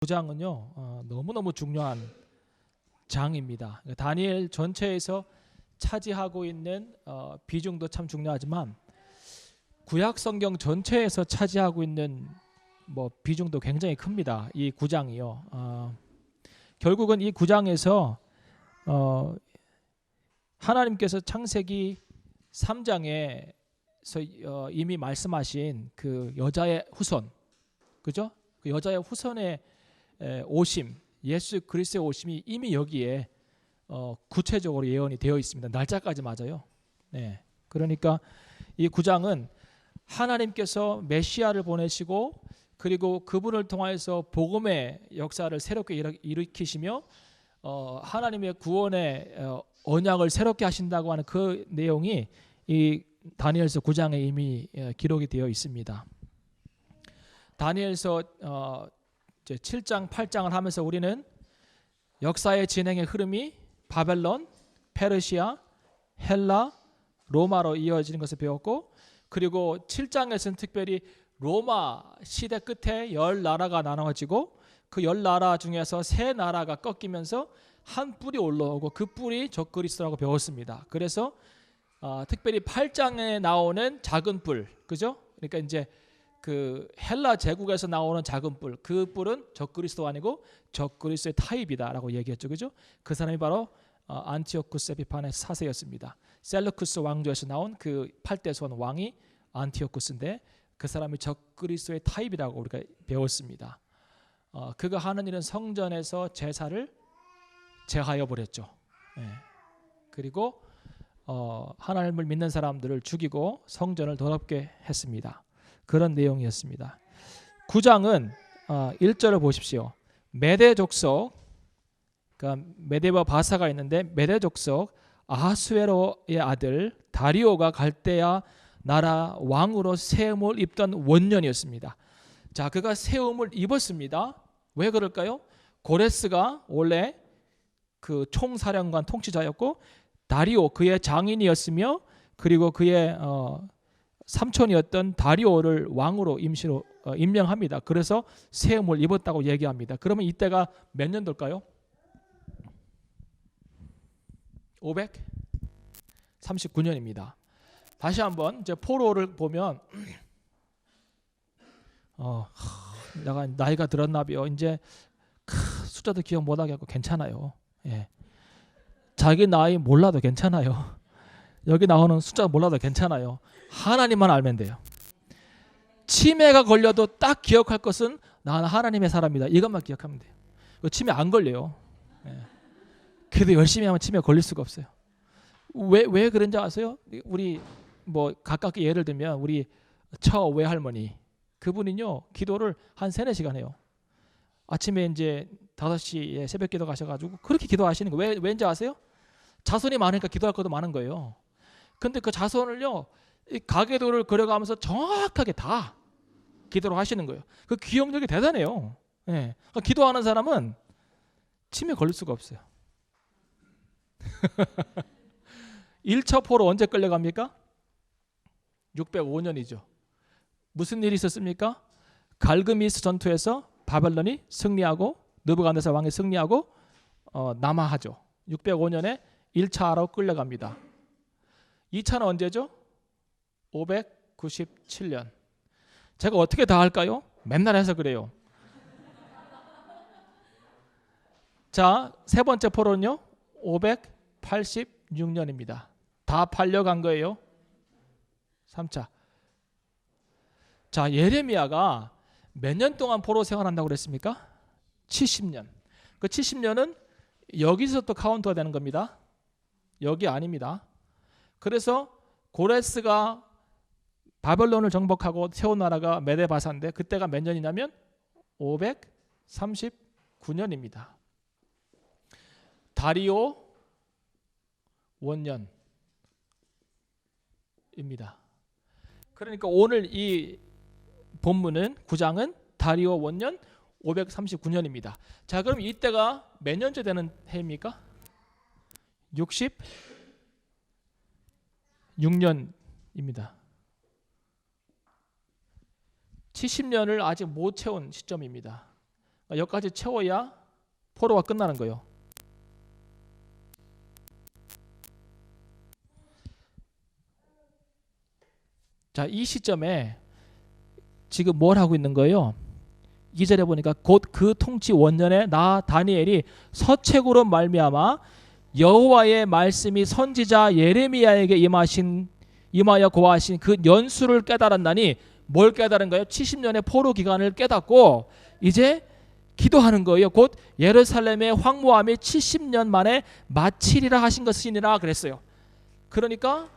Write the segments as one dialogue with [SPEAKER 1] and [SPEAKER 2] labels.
[SPEAKER 1] 9장은요 너무너무 중요한 장입니다. 다니엘 전체에서 차지하고 있는 비중도 참 중요하지만 구약 성경 전체에서 차지하고 있는 비중도 굉장히 큽니다. 이 9장이요. 결국은 이 9장에서 하나님께서 창세기 3장에서 이미 말씀하신 그 여자의 후손, 그죠? 그 여자의 후손의 오심, 예수 그리스도의 오심이 이미 여기에 구체적으로 예언이 되어 있습니다. 날짜까지 맞아요. 네. 그러니까 이 9장은 하나님께서 메시아를 보내시고 그리고 그분을 통하여서 복음의 역사를 새롭게 일으키시며 하나님의 구원의 언약을 새롭게 하신다고 하는 그 내용이 이 다니엘서 9장에 이미 기록이 되어 있습니다. 다니엘서 7장, 8장을 하면서 우리는 역사의 진행의 흐름이 바벨론, 페르시아, 헬라, 로마로 이어지는 것을 배웠고, 그리고 7장에서는 특별히 로마 시대 끝에 10나라가 나눠지고 그 10나라 중에서 3나라가 꺾이면서 한 뿔이 올라오고 그 뿔이 적그리스도라고 배웠습니다. 그래서 특별히 8장에 나오는 작은 뿔, 그죠? 그러니까 이제 그 헬라 제국에서 나오는 작은 뿔, 그 뿔은 적그리스도 아니고 적그리스도의 타입이다라고 얘기했죠, 그죠? 그 사람이 바로 안티오쿠스 에피파네스 4세였습니다. 셀루쿠스 왕조에서 나온 그 8대손 왕이 안티오쿠스인데 그 사람이 적그리스도의 타입이라고 우리가 배웠습니다. 그가 하는 일은 성전에서 제사를 제하여 버렸죠. 네. 그리고 하나님을 믿는 사람들을 죽이고 성전을 더럽게 했습니다. 그런 내용이었습니다. 9장은 1절을 보십시오. 메대 족속, 그러니까 메대와 바사가 있는데 메대 족속 아하수에로의 아들 다리오가 갈대아 나라 왕으로 세움을 입던 원년이었습니다. 자, 그가 세움을 입었습니다. 왜 그럴까요? 고레스가 원래 그 총사령관 통치자였고 다리오 그의 장인이었으며 그리고 그의 삼촌이었던 다리오를 왕으로 임시로 임명합니다. 그래서 세움을 입었다고 얘기합니다. 그러면 이때가 몇 년도일까요? 539년입니다. 다시 한번 이제 포로를 보면 내가 나이가 들었나봐요. 이제 숫자도 기억 못하게 하고 괜찮아요. 예. 자기 나이 몰라도 괜찮아요. 여기 나오는 숫자 몰라도 괜찮아요. 하나님만 알면 돼요. 치매가 걸려도 딱 기억할 것은 나는 하나님의 사람이다. 이것만 기억하면 돼요. 치매 안 걸려요. 예. 그래도 열심히 하면 치매 걸릴 수가 없어요. 왜 그런지 아세요? 우리 가깝게 예를 들면 우리 처 외할머니 그분은요 기도를 한 3-4시간 해요. 아침에 이제 5시에 새벽 기도 가셔가지고 그렇게 기도하시는 거예요. 왠지 아세요? 자손이 많으니까 기도할 것도 많은 거예요. 근데 그 자손을요 가계도를 그려가면서 정확하게 다 기도를 하시는 거예요. 그 기억력이 대단해요. 예. 그러니까 기도하는 사람은 치매 걸릴 수가 없어요. 1차 포로 언제 끌려갑니까? 605년이죠. 무슨 일이 있었습니까? 갈그미스 전투에서 바벨론이 승리하고 느부갓네살 왕이 승리하고 남하하죠. 605년에 1차로 끌려갑니다. 2차는 언제죠? 597년. 제가 어떻게 다 할까요? 맨날 해서 그래요. 자, 세 번째 포로는요. 586년입니다. 다 팔려간 거예요. 3차. 자, 예레미야가 몇 년 동안 포로 생활한다고 그랬습니까? 70년. 그 70년은 여기서 또 카운터가 되는 겁니다. 여기 아닙니다. 그래서 고레스가 바벨론을 정복하고 세운 나라가 메데바사인데 그때가 몇 년이냐면 539년입니다. 다리오 원년입니다. 그러니까 오늘 이 본문은 9장은 다리오 원년 539년입니다. 자, 그럼 이때가 몇 년째 되는 해입니까? 66년입니다. 70년을 아직 못 채운 시점입니다. 여기까지 채워야 포로가 끝나는 거예요. 자, 이 시점에 지금 뭘 하고 있는 거예요? 2절에 보니까 곧 그 통치 원년에 나 다니엘이 서책으로 말미암아 여호와의 말씀이 선지자 예레미야에게 임하여 고하신 그 연수를 깨달았나니, 뭘 깨달은 거예요? 70년의 포로 기간을 깨닫고 이제 기도하는 거예요. 곧 예루살렘의 황무함이 70년 만에 마치리라 하신 것이니라 그랬어요. 그러니까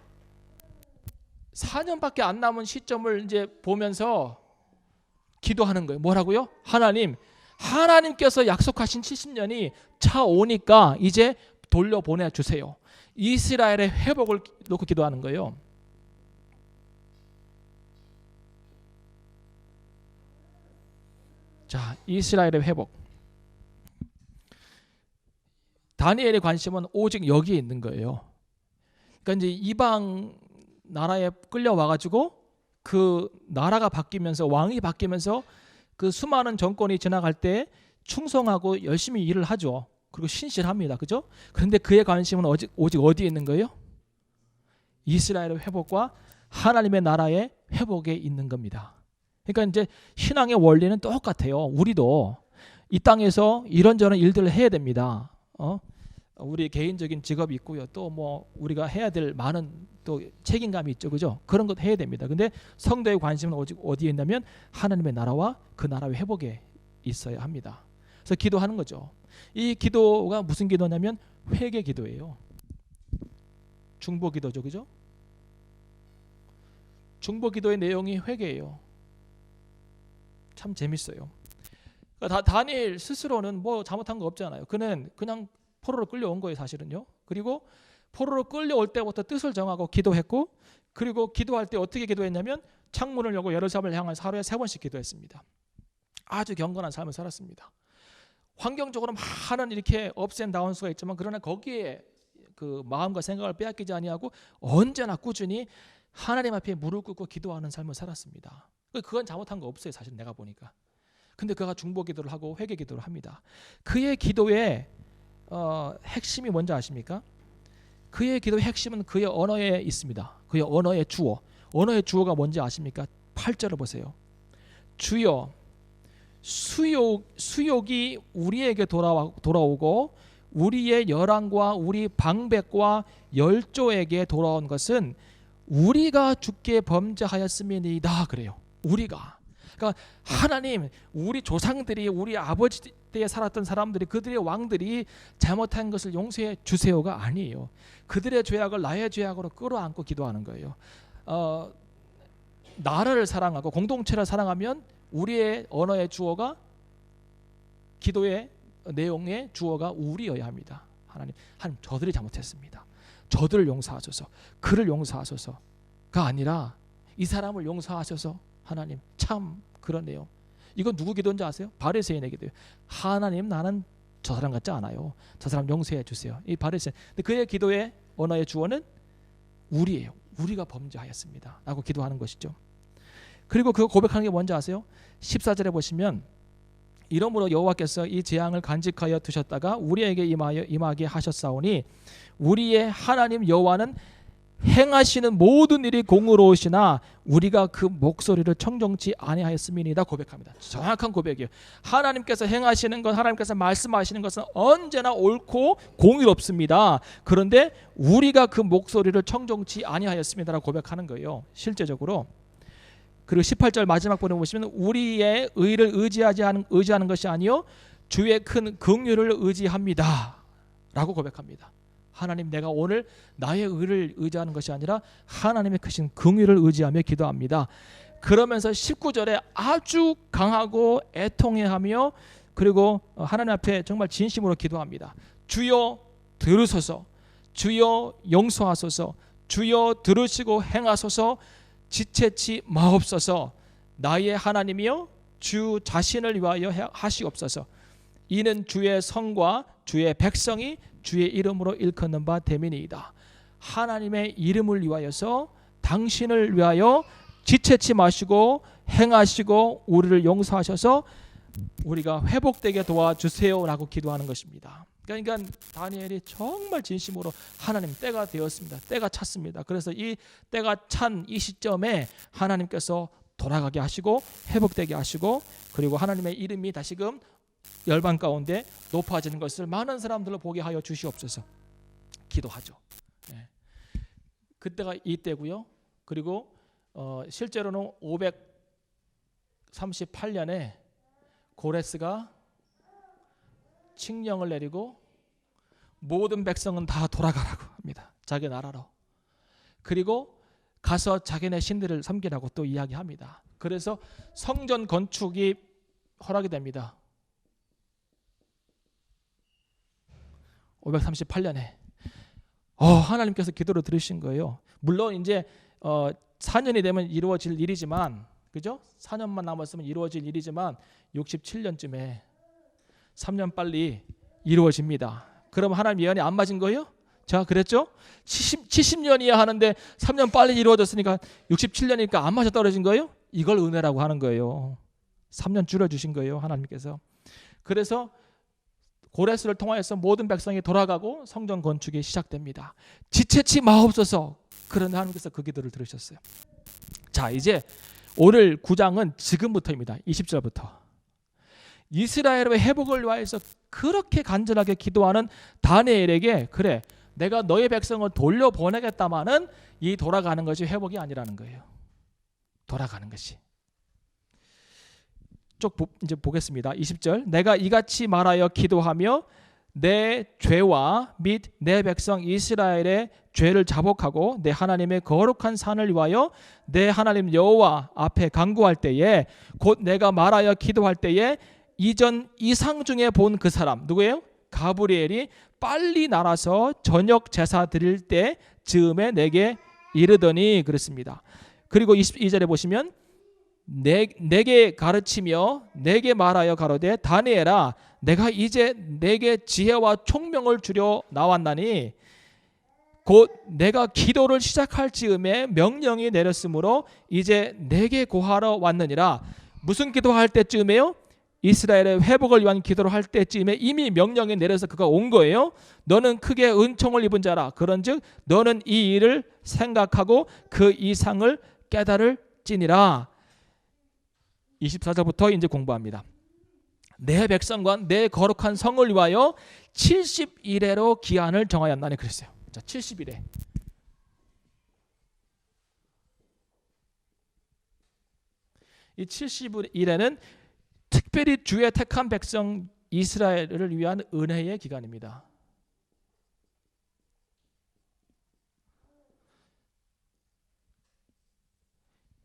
[SPEAKER 1] 4년밖에 안 남은 시점을 이제 보면서 기도하는 거예요. 뭐라고요? 하나님께서 약속하신 70년이 차오니까 이제 돌려보내 주세요. 이스라엘의 회복을 놓고 기도하는 거예요. 자, 이스라엘의 회복. 다니엘의 관심은 오직 여기에 있는 거예요. 그러니까 이제 이방 나라에 끌려와 가지고 그 나라가 바뀌면서, 왕이 바뀌면서 그 수많은 정권이 지나갈 때 충성하고 열심히 일을 하죠. 그리고 신실합니다. 그죠? 그런데 그의 관심은 오직 어디에 있는 거예요? 이스라엘의 회복과 하나님의 나라의 회복에 있는 겁니다. 그러니까 이제 신앙의 원리는 똑같아요. 우리도 이 땅에서 이런저런 일들을 해야 됩니다. 우리 개인적인 직업이 있고요. 또 뭐 우리가 해야 될 많은 또 책임감이 있죠. 그죠? 그런 것도 해야 됩니다. 근데 성도의 관심은 오직 어디에 있냐면 하나님의 나라와 그 나라의 회복에 있어야 합니다. 그래서 기도하는 거죠. 이 기도가 무슨 기도냐면 회개 기도예요. 중보 기도죠. 그죠? 중보 기도의 내용이 회개예요. 참 재밌어요. 그러니까 다니엘 스스로는 뭐 잘못한 거 없잖아요. 그는 그냥 포로로 끌려온 거예요, 사실은요. 그리고 포로로 끌려올 때부터 뜻을 정하고 기도했고, 그리고 기도할 때 어떻게 기도했냐면 창문을 열고 예루살렘을 향해 하루에 3번씩 기도했습니다. 아주 경건한 삶을 살았습니다. 환경적으로 많은 이렇게 업스 앤 다운스가 있지만, 그러나 거기에 그 마음과 생각을 빼앗기지 아니하고 언제나 꾸준히 하나님 앞에 무릎 꿇고 기도하는 삶을 살았습니다. 그건 잘못한 거 없어요, 사실 내가 보니까. 근데 그가 중보 기도를 하고 회개 기도를 합니다. 그의 기도의 핵심이 뭔지 아십니까? 그의 기도의 핵심은 그의 언어에 있습니다. 그의 언어의 주어. 언어의 주어가 뭔지 아십니까? 8절을 보세요. 주여, 수욕이 우리에게 돌아오고 우리의 열왕과 우리 방백과 열조에게 돌아온 것은 우리가 주께 범죄하였음이니이다. 그래요. 우리가. 그러니까 하나님, 우리 조상들이, 우리 아버지 때에 살았던 사람들이, 그들의 왕들이 잘못한 것을 용서해 주세요가 아니에요. 그들의 죄악을 나의 죄악으로 끌어안고 기도하는 거예요. 나라를 사랑하고 공동체를 사랑하면 우리의 언어의 주어가, 기도의 내용의 주어가 우리여야 합니다. 하나님, 저들이 잘못했습니다. 저들을 용서하소서. 그를 용서하소서가 아니라 이 사람을 용서하셔서 하나님, 참 그러네요. 이건 누구 기도인지 아세요? 바리새인의 기도예요. 하나님, 나는 저 사람 같지 않아요. 저 사람 용서해 주세요. 이 바리새인. 근데 그의 기도의 언어의 주어는 우리예요. 우리가 범죄하였습니다 라고 기도하는 것이죠. 그리고 그 고백하는 게 뭔지 아세요? 14절에 보시면, 이러므로 여호와께서 이 재앙을 간직하여 두셨다가 우리에게 임하게 하셨사오니 우리의 하나님 여호와는 행하시는 모든 일이 공의로우시나 우리가 그 목소리를 청정치 아니하였음이니이다 고백합니다. 정확한 고백이에요. 하나님께서 행하시는 것, 하나님께서 말씀하시는 것은 언제나 옳고 공의롭습니다. 그런데 우리가 그 목소리를 청정치 아니하였습니다라고 고백하는 거예요, 실제적으로. 그리고 18절 마지막 부분 보시면 우리의 의를 의지하는 것이 아니요 주의 큰 긍휼을 의지합니다 라고 고백합니다. 하나님, 내가 오늘 나의 의를 의지하는 것이 아니라 하나님의 크신 긍휼을 의지하며 기도합니다. 그러면서 19절에 아주 강하고 애통해하며, 그리고 하나님 앞에 정말 진심으로 기도합니다. 주여 들으소서, 주여 용서하소서, 주여 들으시고 행하소서, 지체치 마옵소서. 나의 하나님이여 주 자신을 위하여 하시옵소서. 이는 주의 성과 주의 백성이 주의 이름으로 일컫는 바 됨이니이다. 하나님의 이름을 위하여서, 당신을 위하여 지체치 마시고 행하시고 우리를 용서하셔서 우리가 회복되게 도와주세요라고 기도하는 것입니다. 그러니까 다니엘이 정말 진심으로 하나님 때가 되었습니다. 때가 찼습니다. 그래서 이 때가 찬 이 시점에 하나님께서 돌아가게 하시고 회복되게 하시고 그리고 하나님의 이름이 다시금 열방 가운데 높아지는 것을 많은 사람들로 보게 하여 주시옵소서 기도하죠. 예. 그때가 이때고요. 그리고 실제로는 538년에 고레스가 칙령을 내리고 모든 백성은 다 돌아가라고 합니다. 자기 나라로. 그리고 가서 자기네 신들을 섬기라고 또 이야기합니다. 그래서 성전 건축이 허락이 됩니다. 538년에 하나님께서 기도를 들으신 거예요. 물론 이제 4년이 되면 이루어질 일이지만, 그죠? 4년만 남았으면 이루어질 일이지만 67년쯤에 3년 빨리 이루어집니다. 그럼 하나님 예언이 안 맞은 거예요? 제가 그랬죠? 70년이야 하는데 3년 빨리 이루어졌으니까 67년이니까 안 맞아 떨어진 거예요? 이걸 은혜라고 하는 거예요. 3년 줄여주신 거예요, 하나님께서. 그래서 고레스를 통하여서 모든 백성이 돌아가고 성전 건축이 시작됩니다. 지체치 마옵소서. 그런데 하나님께서 그 기도를 들으셨어요. 자, 이제 오늘 9장은 지금부터입니다. 20절부터. 이스라엘의 회복을 위하여서 그렇게 간절하게 기도하는 다니엘에게 그래, 내가 너의 백성을 돌려보내겠다마는 이 돌아가는 것이 회복이 아니라는 거예요. 돌아가는 것이. 쭉 이제 보겠습니다. 20절. 내가 이같이 말하여 기도하며 내 죄와 및 내 백성 이스라엘의 죄를 자복하고 내 하나님의 거룩한 산을 위하여 내 하나님 여호와 앞에 간구할 때에 곧 내가 말하여 기도할 때에 이전 이상 중에 본 그 사람 누구예요? 가브리엘이 빨리 날아서 저녁 제사 드릴 때 즈음에 내게 이르더니 그랬습니다. 그리고 22절에 보시면 내게 가르치며 내게 말하여 가로되 다니엘아 내가 이제 내게 지혜와 총명을 주려 나왔나니 곧 내가 기도를 시작할 즈음에 명령이 내렸으므로 이제 내게 고하러 왔느니라. 무슨 기도할 때쯤에요? 이스라엘의 회복을 위한 기도를 할 때쯤에 이미 명령이 내려서 그가 온 거예요. 너는 크게 은총을 입은 자라. 그런즉 너는 이 일을 생각하고 그 이상을 깨달을지니라. 24절부터 이제 공부합니다. 내 백성과 내 거룩한 성을 위하여 70일에로 기한을 정하였나니 그랬어요. 자, 70일에. 이 70일에는 특별히 주의 택한 백성 이스라엘을 위한 은혜의 기간입니다.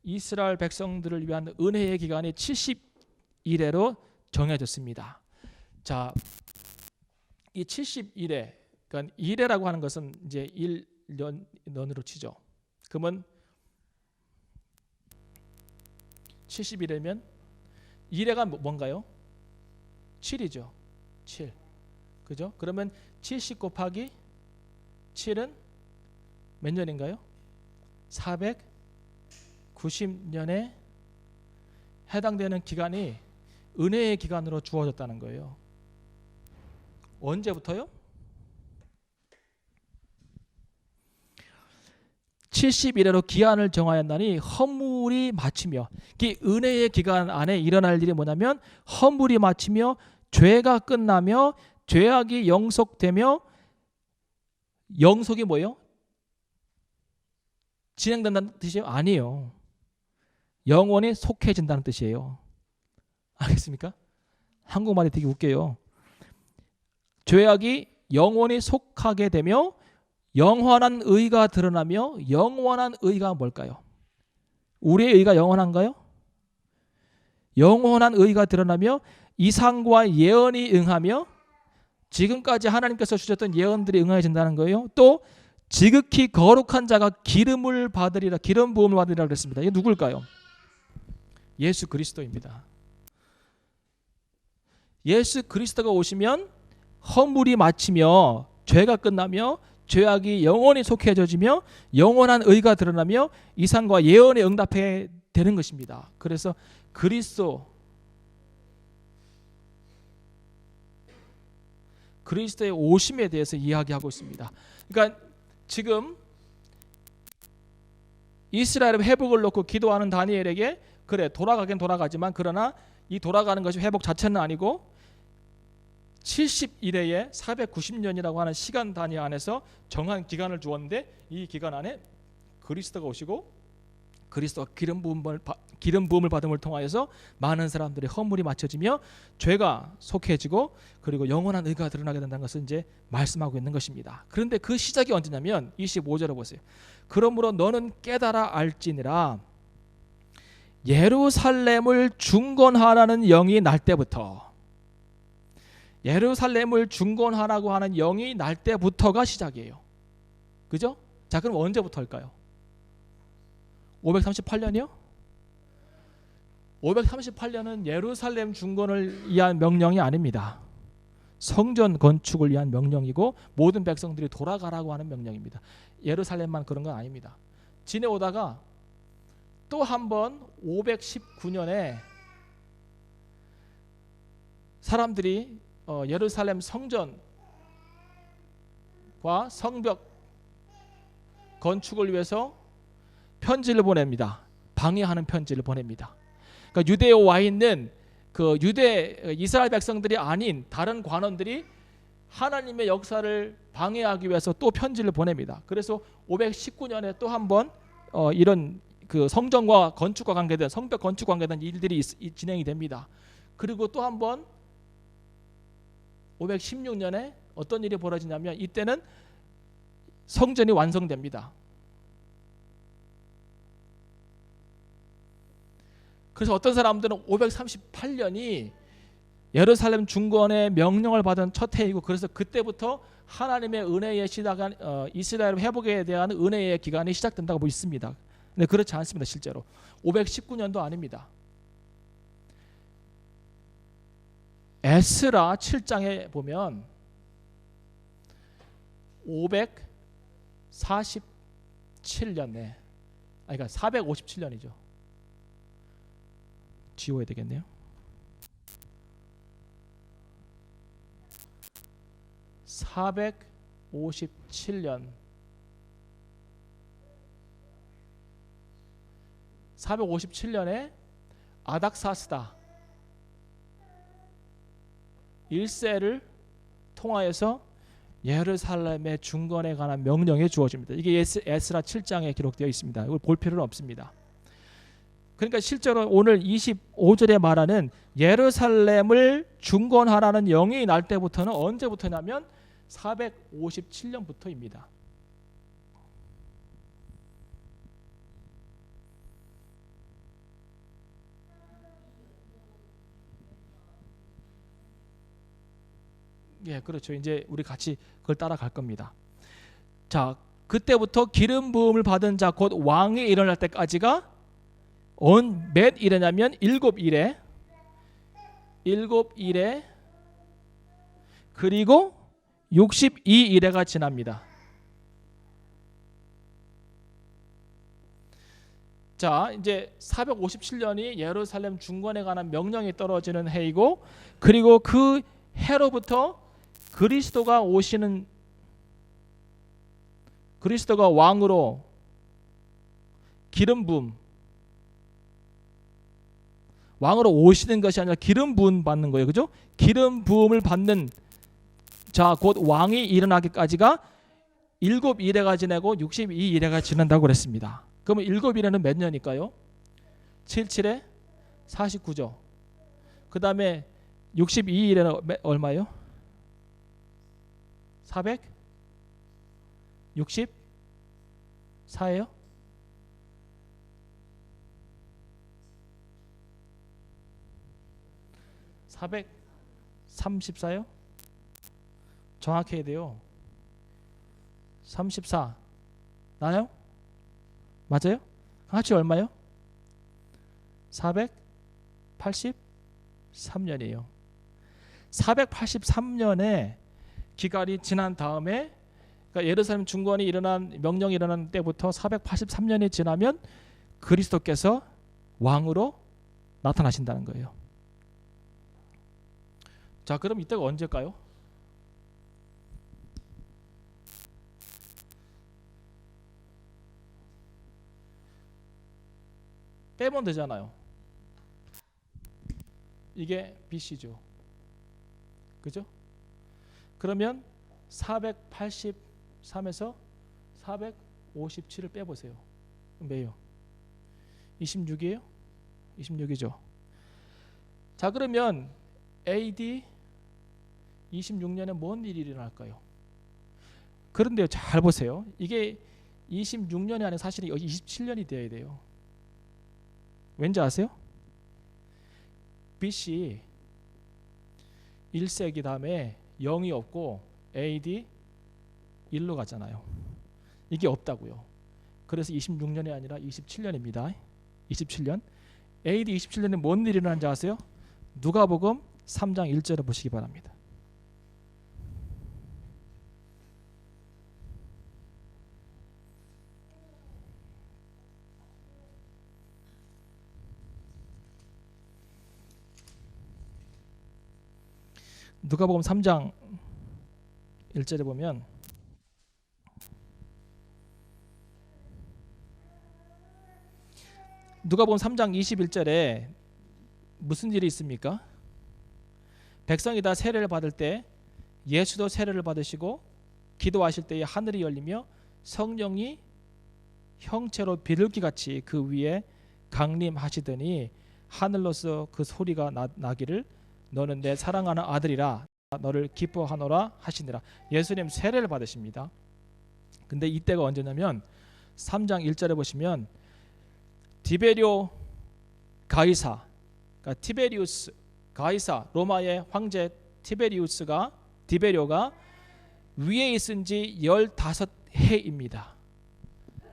[SPEAKER 1] 이스라엘 백성들을 위한 은혜의 기간이 70일에로 정해졌습니다. 자, 이 70일에, 그러니까 일회라고 하는 것은 이제 1년으로 치죠. 그러면 70일이면 일회가 뭔가요? 7이죠. 7. 그죠? 그러면 70 곱하기 7은 몇 년인가요? 490년에 해당되는 기간이 은혜의 기간으로 주어졌다는 거예요. 언제부터요? 70일에로 기한을 정하였나니 허물이 마치며, 이 은혜의 기간 안에 일어날 일이 뭐냐면 허물이 마치며 죄가 끝나며 죄악이 영속되며, 영속이 뭐예요? 진행된다는 뜻이에요? 아니에요. 영원히 속해진다는 뜻이에요. 알겠습니까? 한국말이 되게 웃겨요. 죄악이 영원히 속하게 되며 영원한 의가 드러나며, 영원한 의가 뭘까요? 우리의 의가 영원한가요? 영원한 의가 드러나며 이상과 예언이 응하며, 지금까지 하나님께서 주셨던 예언들이 응해진다는 거예요. 또 지극히 거룩한 자가 기름을 받으리라, 기름 부음을 받으리라 그랬습니다. 이게 누굴까요? 예수 그리스도입니다. 예수 그리스도가 오시면 허물이 마치며 죄가 끝나며 죄악이 영원히 속해져지며 영원한 의가 드러나며 이상과 예언에 응답해 되는 것입니다. 그래서 그리스도, 그리스도의 오심에 대해서 이야기하고 있습니다. 그러니까 지금 이스라엘의 회복을 놓고 기도하는 다니엘에게 그래 돌아가긴 돌아가지만 그러나 이 돌아가는 것이 회복 자체는 아니고 70일에 490년이라고 하는 시간 단위 안에서 정한 기간을 주었는데 이 기간 안에 그리스도가 오시고 그리스도가 기름 부음을 받음을 통하여서 많은 사람들의 허물이 맞춰지며 죄가 속해지고 그리고 영원한 의가 드러나게 된다는 것을 이제 말씀하고 있는 것입니다. 그런데 그 시작이 언제냐면 25절을 보세요. 그러므로 너는 깨달아 알지니라 예루살렘을 중건하라는 영이 날 때부터, 예루살렘을 중건하라고 하는 영이 날 때부터가 시작이에요. 그죠? 자, 그럼 언제부터일까요? 538년이요? 538년은 예루살렘 중건을 위한 명령이 아닙니다. 성전 건축을 위한 명령이고 모든 백성들이 돌아가라고 하는 명령입니다. 예루살렘만 그런 건 아닙니다. 지내오다가 또 한 번 519년에 사람들이 예루살렘 성전과 성벽 건축을 위해서 편지를 보냅니다. 방해하는 편지를 보냅니다. 그러니까 유대에 와 있는 그 이스라엘 백성들이 아닌 다른 관원들이 하나님의 역사를 방해하기 위해서 또 편지를 보냅니다. 그래서 519년에 또 한 번 이런 그 성전과 건축과 관계된 성벽 건축과 관계된 일들이 진행이 됩니다. 그리고 또 한 번 516년에 어떤 일이 벌어지냐면 이때는 성전이 완성됩니다. 그래서 어떤 사람들은 538년이 예루살렘 중건의 명령을 받은 첫 해이고 그래서 그때부터 하나님의 은혜의 시작한 이스라엘 회복에 대한 은혜의 기간이 시작된다고 있습니다. 근데 그렇지 않습니다. 실제로 519년도 아닙니다. 에스라 7장에 보면 547년에 그러니까 457년이죠. 지워야 되겠네요. 457년에 아닥사스다 1세를 통하여서 예루살렘의 중건에 관한 명령이 주어집니다. 이게 에스라 7장에 기록되어 있습니다. 이걸 볼 필요는 없습니다. 그러니까 실제로 오늘 25절에 말하는 예루살렘을 중건하라는 영이 날 때부터는 언제부터냐면 457년부터입니다. 예, 그렇죠. 이제 우리 같이 그걸 따라갈 겁니다. 자, 그때부터 기름 부음을 받은 자 곧 왕이 일어날 때까지가 몇 일이냐면 7일에 그리고 62일에가 지납니다. 자, 이제 457년이 예루살렘 중건에 관한 명령이 떨어지는 해이고 그리고 그 해로부터 그리스도가 왕으로 기름 부음 왕으로 오시는 것이 아니라 기름 부음 받는 거예요. 그죠? 기름 부음을 받는 자 곧 왕이 일어나기까지가 7일에가 지내고 62일에가 지난다고 그랬습니다. 그러면 7일에는 몇 년일까요? 77에 49죠. 그 다음에 62일에는 얼마요? 464예요? (434요) 정확히 해야 돼요. 34 나요? 맞아요? 같이 얼마요? 483년이에요. 483년에 기간이 지난 다음에 그러니까 예루살렘 중건이 명령이 일어난 때부터 483년이 지나면 그리스도께서 왕으로 나타나신다는 거예요. 자, 그럼 이때가 언제일까요? 빼면 되잖아요. 이게 BC죠. 그죠? 그러면 483에서 457을 빼보세요. 몇이요? 26이에요? 26이죠. 자, 그러면 AD 26년에 뭔 일이 일어날까요? 그런데 잘 보세요. 이게 26년이 아니라 사실은 27년이 되어야 돼요. 왠지 아세요? BC 1세기 다음에 0이 없고 AD 1로 갔잖아요. 이게 없다고요. 그래서 26년이 아니라 27년입니다. 27년. AD 27년에 뭔 일이 일어나는지 아세요? 누가복음 3장 1절을 보시기 바랍니다. 누가복음 3장 1절에 보면 누가복음 3장 21절에 무슨 일이 있습니까? 백성이 다 세례를 받을 때 예수도 세례를 받으시고 기도하실 때에 하늘이 열리며 성령이 형체로 비둘기같이 그 위에 강림하시더니 하늘로서 그 소리가 나기를 너는 내 사랑하는 아들이라 너를 기뻐하노라 하시니라. 예수님 세례를 받으십니다. 근데 이때가 언제냐면 3장 1절에 보시면 디베리오 가이사, 그러니까 티베리우스 가이사, 로마의 황제 디베리오가 위에 있은 지 15해입니다.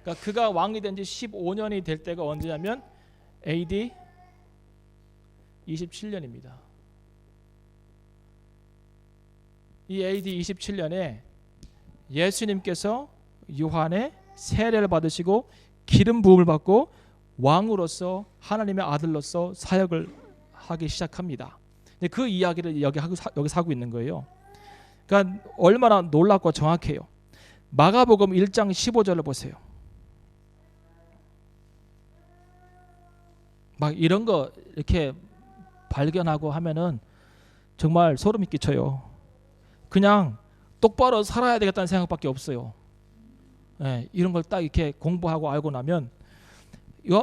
[SPEAKER 1] 그러니까 그가 왕이 된 지 15년이 될 때가 언제냐면 AD 27년입니다. 이 AD 27년에 예수님께서 요한의 세례를 받으시고 기름 부음을 받고 왕으로서 하나님의 아들로서 사역을 하기 시작합니다. 그 이야기를 여기서 하고 있는 거예요. 그러니까 얼마나 놀랍고 정확해요. 마가복음 1장 15절을 보세요. 막 이런 거 이렇게 발견하고 하면은 정말 소름이 끼쳐요. 그냥 똑바로 살아야 되겠다는 생각밖에 없어요. 네, 이런 걸 딱 이렇게 공부하고 알고 나면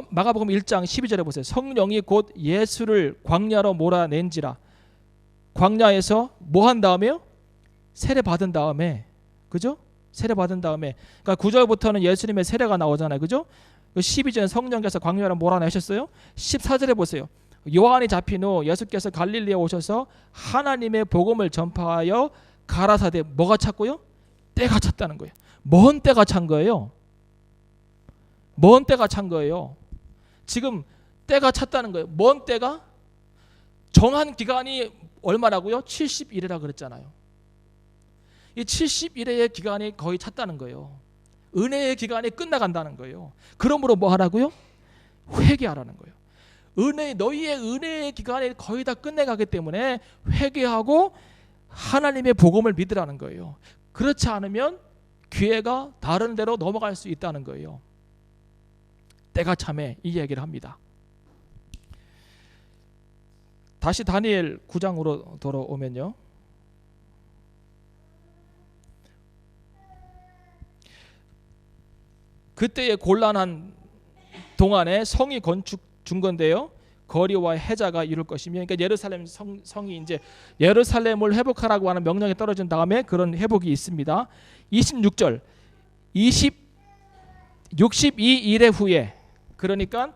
[SPEAKER 1] 마가복음 1장 12절에 보세요. 성령이 곧 예수를 광야로 몰아낸지라. 광야에서 뭐 한 다음에요? 세례 받은 다음에, 그죠? 세례 받은 다음에, 그러니까 9절부터는 예수님의 세례가 나오잖아요, 그죠? 12절은 성령께서 광야로 몰아내셨어요. 14절에 보세요. 요한이 잡힌 후 예수께서 갈릴리에 오셔서 하나님의 복음을 전파하여 가라사대 뭐가 찼고요? 때가 찼다는 거예요. 뭔 때가 찬 거예요? 뭔 때가 찬 거예요? 지금 때가 찼다는 거예요. 뭔 때가? 정한 기간이 얼마라고요? 70일이라 그랬잖아요. 이 70일의 기간이 거의 찼다는 거예요. 은혜의 기간이 끝나간다는 거예요. 그러므로 뭐 하라고요? 회개하라는 거예요. 너희의 은혜의 기간이 거의 다 끝내가기 때문에 회개하고 하나님의 복음을 믿으라는 거예요. 그렇지 않으면 기회가 다른 데로 넘어갈 수 있다는 거예요. 때가 참에 이 얘기를 합니다. 다시 다니엘 9장으로 돌아오면요. 그때의 곤란한 동안에 성이 건축 준 건데요. 거리와 해자가 이룰 것이며, 그러니까 예루살렘 성이 이제 예루살렘을 회복하라고 하는 명령이 떨어진 다음에 그런 회복이 있습니다. 26절 62일의 후에, 그러니까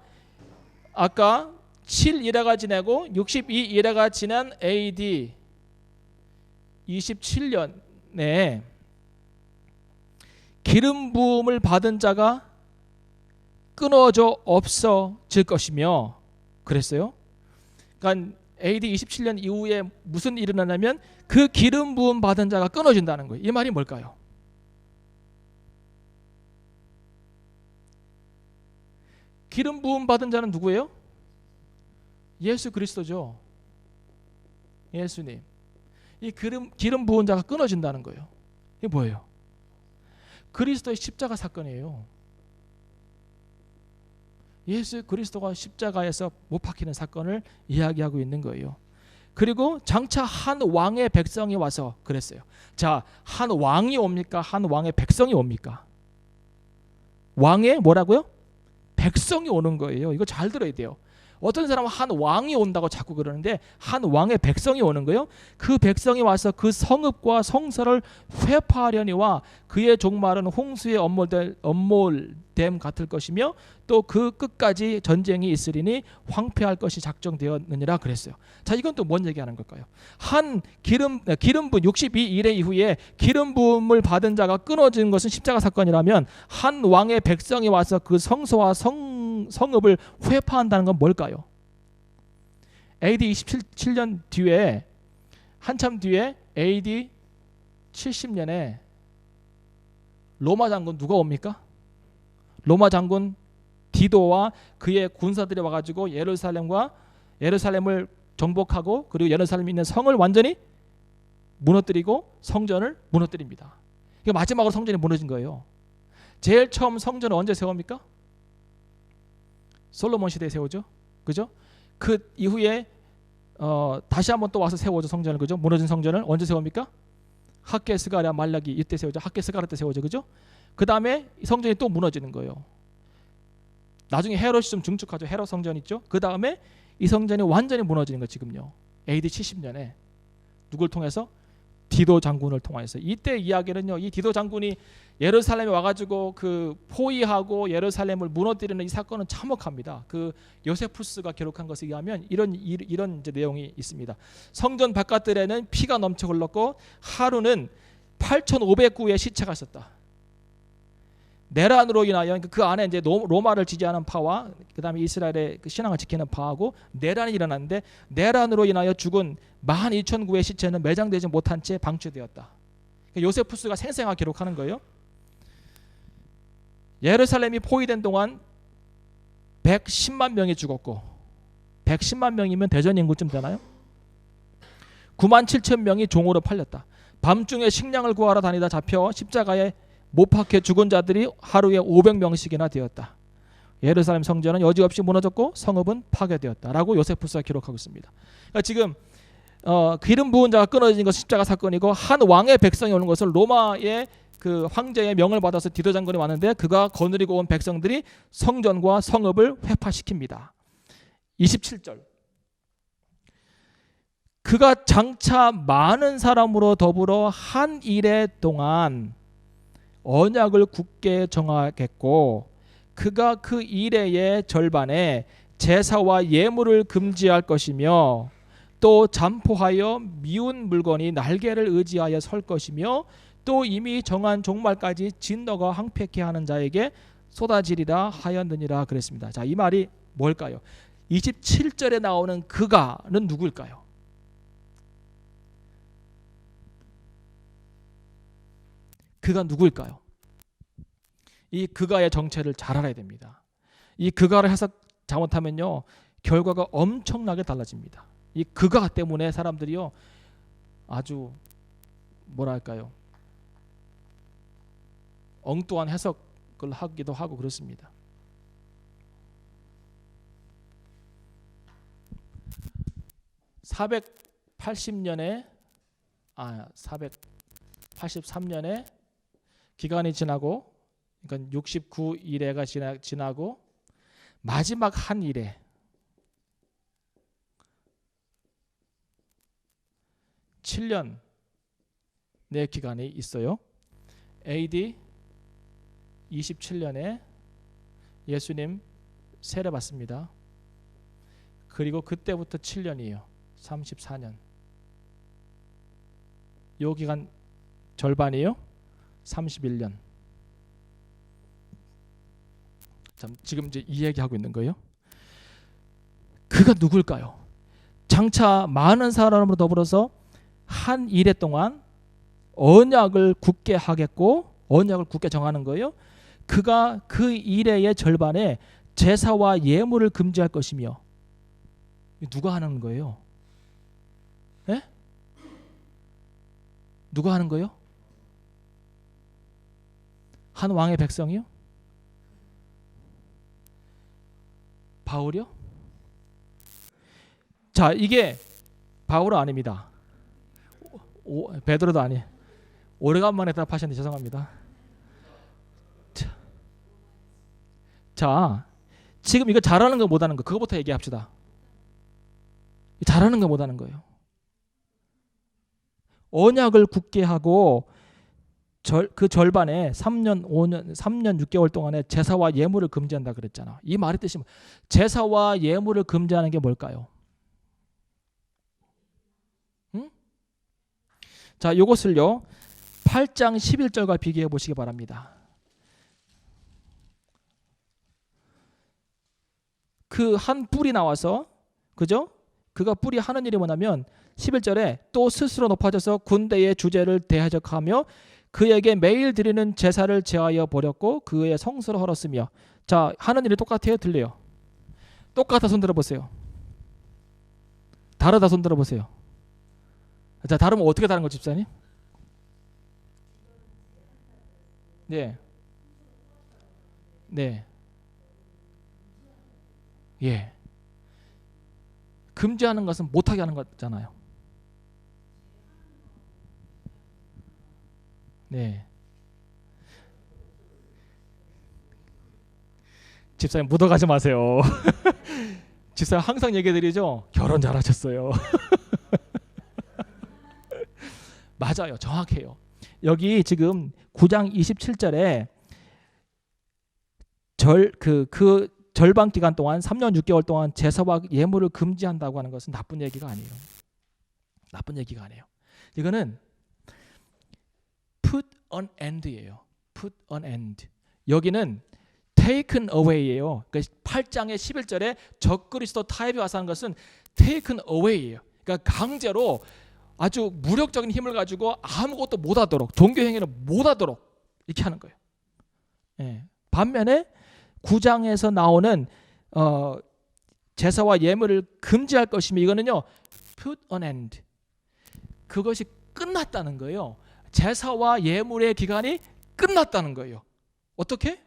[SPEAKER 1] 아까 7일회가 지나고 62일회가 지난 AD 27년에 기름 부음을 받은 자가 끊어져 없어질 것이며, 그랬어요. 그러니까 AD 27년 이후에 무슨 일이 일어나냐면 그 기름 부음 받은 자가 끊어진다는 거예요. 이 말이 뭘까요? 기름 부음 받은 자는 누구예요? 예수 그리스도죠. 예수님. 이 기름 부은 자가 끊어진다는 거예요. 이게 뭐예요? 그리스도의 십자가 사건이에요. 예수 그리스도가 십자가에서 못 박히는 사건을 이야기하고 있는 거예요. 그리고 장차 한 왕의 백성이 와서 그랬어요. 자, 한 왕이 옵니까? 한 왕의 백성이 옵니까? 왕의 뭐라고요? 백성이 오는 거예요. 이거 잘 들어야 돼요. 어떤 사람은 한 왕이 온다고 자꾸 그러는데 한 왕의 백성이 오는 거예요. 그 백성이 와서 그 성읍과 성서를 회파하려니와 그의 종말은 홍수의 엄몰됨 같을 것이며 또 그 끝까지 전쟁이 있으리니 황폐할 것이 작정되었느니라 그랬어요. 자, 이건 또 뭔 얘기하는 걸까요? 한 기름분 62일의 이후에 기름 부음을 받은 자가 끊어진 것은 십자가 사건이라면 한 왕의 백성이 와서 그 성소와 성읍을 회파한다는 건 뭘까요? AD 27년 뒤에 한참 뒤에 AD 70년에 로마 장군 누가 옵니까? 로마 장군 디도와 그의 군사들이 와가지고 예루살렘을 정복하고 그리고 예루살렘에 있는 성을 완전히 무너뜨리고 성전을 무너뜨립니다. 이게 마지막으로 성전이 무너진 거예요. 제일 처음 성전을 언제 세웁니까? 솔로몬 시대에 세우죠. 그죠? 그 이후에 다시 한번 또 와서 세워죠. 성전을. 그죠? 무너진 성전을 언제 세웁니까? 학개 스가랴 말라기 이때 세우죠. 학개 스가랴 때 세우죠. 그죠? 그 다음에 성전이 또 무너지는 거예요. 나중에 헤롯이 좀 증축하죠. 헤롯 성전 있죠. 그 다음에 이 성전이 완전히 무너지는 거예요. 지금요. AD 70년에 누굴 통해서? 디도 장군을 통해서. 이때 이야기는요, 이 디도 장군이 예루살렘에 와가지고 그 포위하고 예루살렘을 무너뜨리는 이 사건은 참혹합니다. 그 요세푸스가 기록한 것에 의하면 이런 이제 내용이 있습니다. 성전 바깥들에는 피가 넘쳐 흘렀고 하루는 8,500구의 시체가 있었다. 내란으로 인하여 그 안에 이제 로마를 지지하는 파와 그 다음에 이스라엘의 그 신앙을 지키는 파하고 내란이 일어났는데 내란으로 인하여 죽은 12,000구의 시체는 매장되지 못한 채 방치되었다. 요세푸스가 생생하게 기록하는 거예요. 예루살렘이 포위된 동안 110만 명이 죽었고 110만 명이면 대전 인구쯤 되나요? 9만 7천 명이 종으로 팔렸다. 밤중에 식량을 구하러 다니다 잡혀 십자가에 못 박혀 죽은 자들이 하루에 500명씩이나 되었다. 예루살렘 성전은 여지없이 무너졌고 성읍은 파괴되었다라고 요세푸스가 기록하고 있습니다. 그러니까 지금 기름 부은 자가 끊어진 것은 십자가 사건이고 한 왕의 백성이 오는 것을 로마의 그 황제의 명을 받아서 디도 장군이 왔는데 그가 거느리고 온 백성들이 성전과 성읍을 회파시킵니다. 27절 그가 장차 많은 사람으로 더불어 한 일해 동안 언약을 굳게 정하겠고 그가 그 일해의 절반에 제사와 예물을 금지할 것이며 또 잠포하여 미운 물건이 날개를 의지하여 설 것이며 또 이미 정한 종말까지 진노가 항폐케 하는 자에게 쏟아지리라 하였느니라 그랬습니다. 자, 이 말이 뭘까요? 27절에 나오는 그가는 누구일까요? 그가 누구일까요? 이 그가의 정체를 잘 알아야 됩니다. 이 그가를 해석 잘못하면요 결과가 엄청나게 달라집니다. 이 그가 때문에 사람들이요 아주 뭐랄까요 엉뚱한 해석을 하기도 하고 그렇습니다. (483년에) 기간이 지나고 그러니까 69일회가 지나고 마지막 한 일에 7년 내 기간이 있어요. AD 27년에 예수님 세례 받습니다. 그리고 그때부터 7년이에요. 34년. 요 기간 절반이에요. 31년. 지금 이제 이 얘기하고 있는 거예요. 그가 누굴까요? 장차 많은 사람으로 더불어서 한 일해 동안 언약을 굳게 하겠고 언약을 굳게 정하는 거예요. 그가 그 일해의 절반에 제사와 예물을 금지할 것이며 누가 하는 거예요? 예? 누가 하는 거예요? 한 왕의 백성이요? 바울이요? 자, 이게 바울은 아닙니다. 베드로도 아니. 오래간만에 대답하셨는데 죄송합니다. 자, 지금 이거 잘하는 거 못하는 거 그거부터 얘기합시다. 잘하는 거 못하는 거예요. 언약을 굳게 하고 그 절반에 3년 6개월 동안에 제사와 예물을 금지한다 그랬잖아. 이 말의 뜻이 제사와 예물을 금지하는 게 뭘까요? 응? 자, 이것을요 8장 11절과 비교해 보시기 바랍니다. 그 한 뿔이 나와서, 그죠? 그가 뿔이 하는 일이 뭐냐면 11절에 또 스스로 높아져서 군대의 주제를 대적하며 그에게 매일 드리는 제사를 제하여 버렸고 그의 성소를 헐었으며. 자, 하는 일이 똑같아요? 들려요? 똑같아. 손 들어보세요. 다르다. 손 들어보세요. 자, 다르면 어떻게 다른 거지, 집사님? 네. 네. 예. 금지하는 것은 못하게 하는 거잖아요. 네. 집사님 묻어가지 마세요. 집사님 항상 얘기해드리죠. 결혼 잘하셨어요. 맞아요. 정확해요. 여기 지금 9장 27절에 그 절반 기간 동안 3년 6개월 동안 제사와 예물을 금지한다고 하는 것은 나쁜 얘기가 아니에요. 나쁜 얘기가 아니에요. 이거는 put an end예요. put an end. 여기는 taken away예요. 그러니까 8장의 11절에 적그리스도 타협이 와서 하는 것은 taken away예요. 그러니까 강제로 아주 무력적인 힘을 가지고 아무것도 못하도록, 종교 행위를 못하도록 이렇게 하는 거예요. 예. 반면에 9장에서 나오는 제사와 예물을 금지할 것이며 이거는요 put an end. 그것이 끝났다는 거예요. 제사와 예물의 기간이 끝났다는 거예요. 어떻게?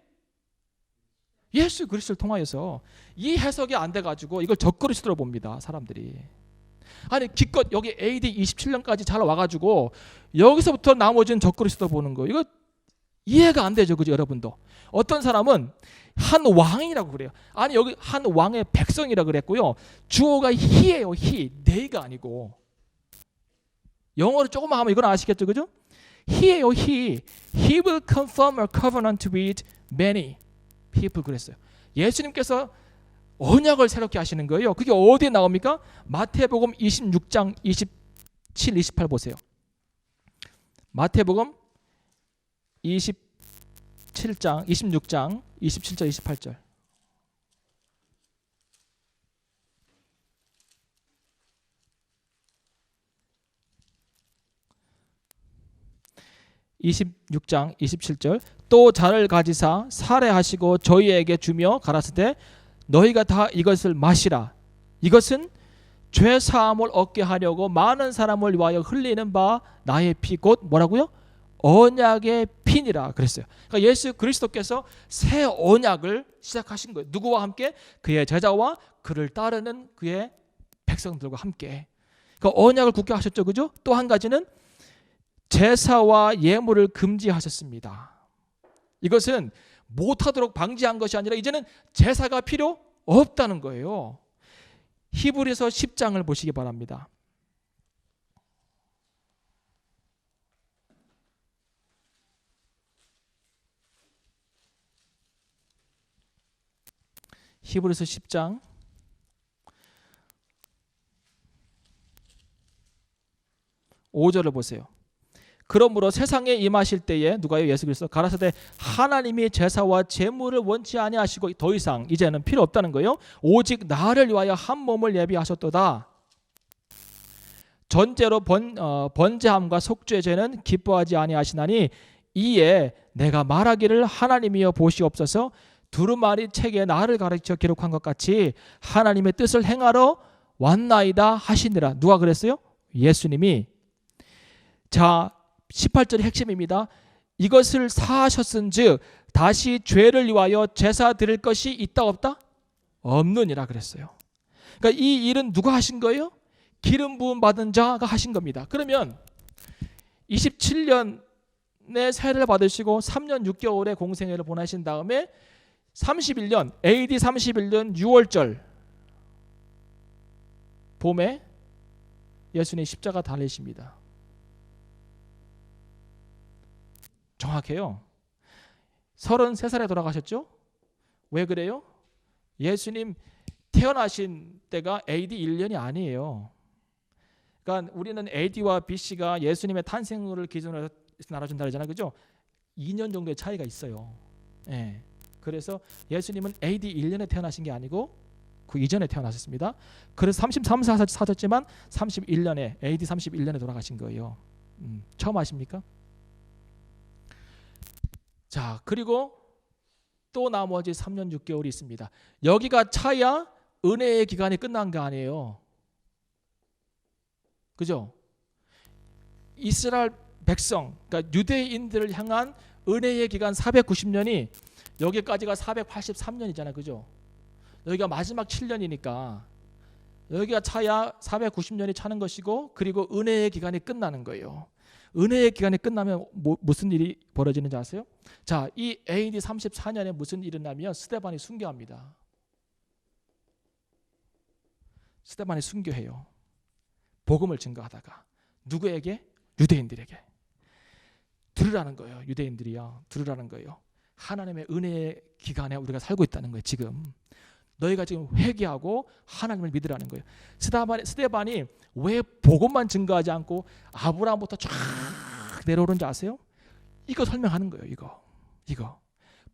[SPEAKER 1] 예수 그리스도를 통하여서. 이 해석이 안 돼가지고 이걸 적그리스도로 봅니다. 사람들이. 아니 기껏 여기 AD 27년까지 잘 와가지고 여기서부터 나머지는 적그리스도 보는 거, 이거 이해가 안 되죠, 그죠? 여러분도. 어떤 사람은 한 왕이라고 그래요. 아니 여기 한 왕의 백성이라고 그랬고요. 주어가 he예요. he, they가 아니고. 영어로 조금만 하면 이건 아시겠죠, 그죠? he예요. he will confirm a covenant with many people 그랬어요. 예수님께서 언약을 새롭게 하시는 거예요. 그게 어디에 나옵니까? 마태복음 26장 27, 28 보세요. 마태복음 26장 27절 28절. (26장 27절) 또 잔을 가지사 살해하시고 저희에게 주며 가라사대 너희가 다 이것을 마시라. 이것은 죄 사함을 얻게 하려고 많은 사람을 위하여 흘리는 바 나의 피 곧 뭐라고요? 언약의 피니라 그랬어요. 그러니까 예수 그리스도께서 새 언약을 시작하신 거예요. 누구와 함께? 그의 제자와 그를 따르는 그의 백성들과 함께. 그러니까 언약을 굳게 하셨죠, 그죠? 또 한 가지는 제사와 예물을 금지하셨습니다. 이것은 못하도록 방지한 것이 아니라 이제는 제사가 필요 없다는 거예요. 히브리서 10장을 보시기 바랍니다. 히브리서 10장 5절을 보세요. 그러므로 세상에 임하실 때에 누가요? 예수 그리스도 가라사대 하나님이 제사와 제물을 원치 아니하시고 더 이상 이제는 필요 없다는 거예요. 오직 나를 위하여 한 몸을 예비하셨도다. 전제로 번제함과 속죄의 죄는 기뻐하지 아니하시나니 이에 내가 말하기를 하나님이여 보시옵소서 두루마리 책에 나를 가르쳐 기록한 것 같이 하나님의 뜻을 행하러 왔나이다 하시니라. 누가 그랬어요? 예수님이. 자 18절의 핵심입니다. 이것을 사하셨은즉 다시 죄를 위하여 제사 드릴 것이 있다 없다? 없느니라 그랬어요. 그러니까 이 일은 누가 하신 거예요? 기름 부음 받은 자가 하신 겁니다. 그러면 27년의 세례를 받으시고 3년 6개월의 공생애를 보내신 다음에 31년 AD 31년 6월절 봄에 예수님 십자가 달리십니다. 정확해요. 33살에 돌아가셨죠? 왜 그래요? 예수님 태어나신 때가 AD 1년이 아니에요. 그러니까 우리는 AD와 BC가 예수님의 탄생을 기준으로 나눠준다 그러잖아요. 그죠? 2년 정도의 차이가 있어요. 예. 그래서 예수님은 AD 1년에 태어나신 게 아니고 그 이전에 태어나셨습니다. 그래서 33살 사셨지만 31년에 AD 31년에 돌아가신 거예요. 처음 아십니까? 자, 그리고 또 나머지 3년 6개월이 있습니다. 여기가 차야 은혜의 기간이 끝난 거 아니에요. 그죠? 이스라엘 백성, 그러니까 유대인들을 향한 은혜의 기간 490년이 여기까지가 483년이잖아요. 그죠? 여기가 마지막 7년이니까 여기가 차야 490년이 차는 것이고 그리고 은혜의 기간이 끝나는 거예요. 은혜의 기간이 끝나면 무슨 일이 벌어지는지 아세요? 자, 이 AD 34년에 무슨 일이 일어나면 스데반이 순교합니다. 스데반이 순교해요. 복음을 증거하다가 누구에게? 유대인들에게. 들으라는 거예요. 유대인들이요. 들으라는 거예요. 하나님의 은혜의 기간에 우리가 살고 있다는 거예요. 지금 너희가 지금 회개하고 하나님을 믿으라는 거예요. 스데반이 왜 복음만 증거하지 않고 아브라함부터 쫙 내려오는지 아세요? 이거 설명하는 거예요. 이거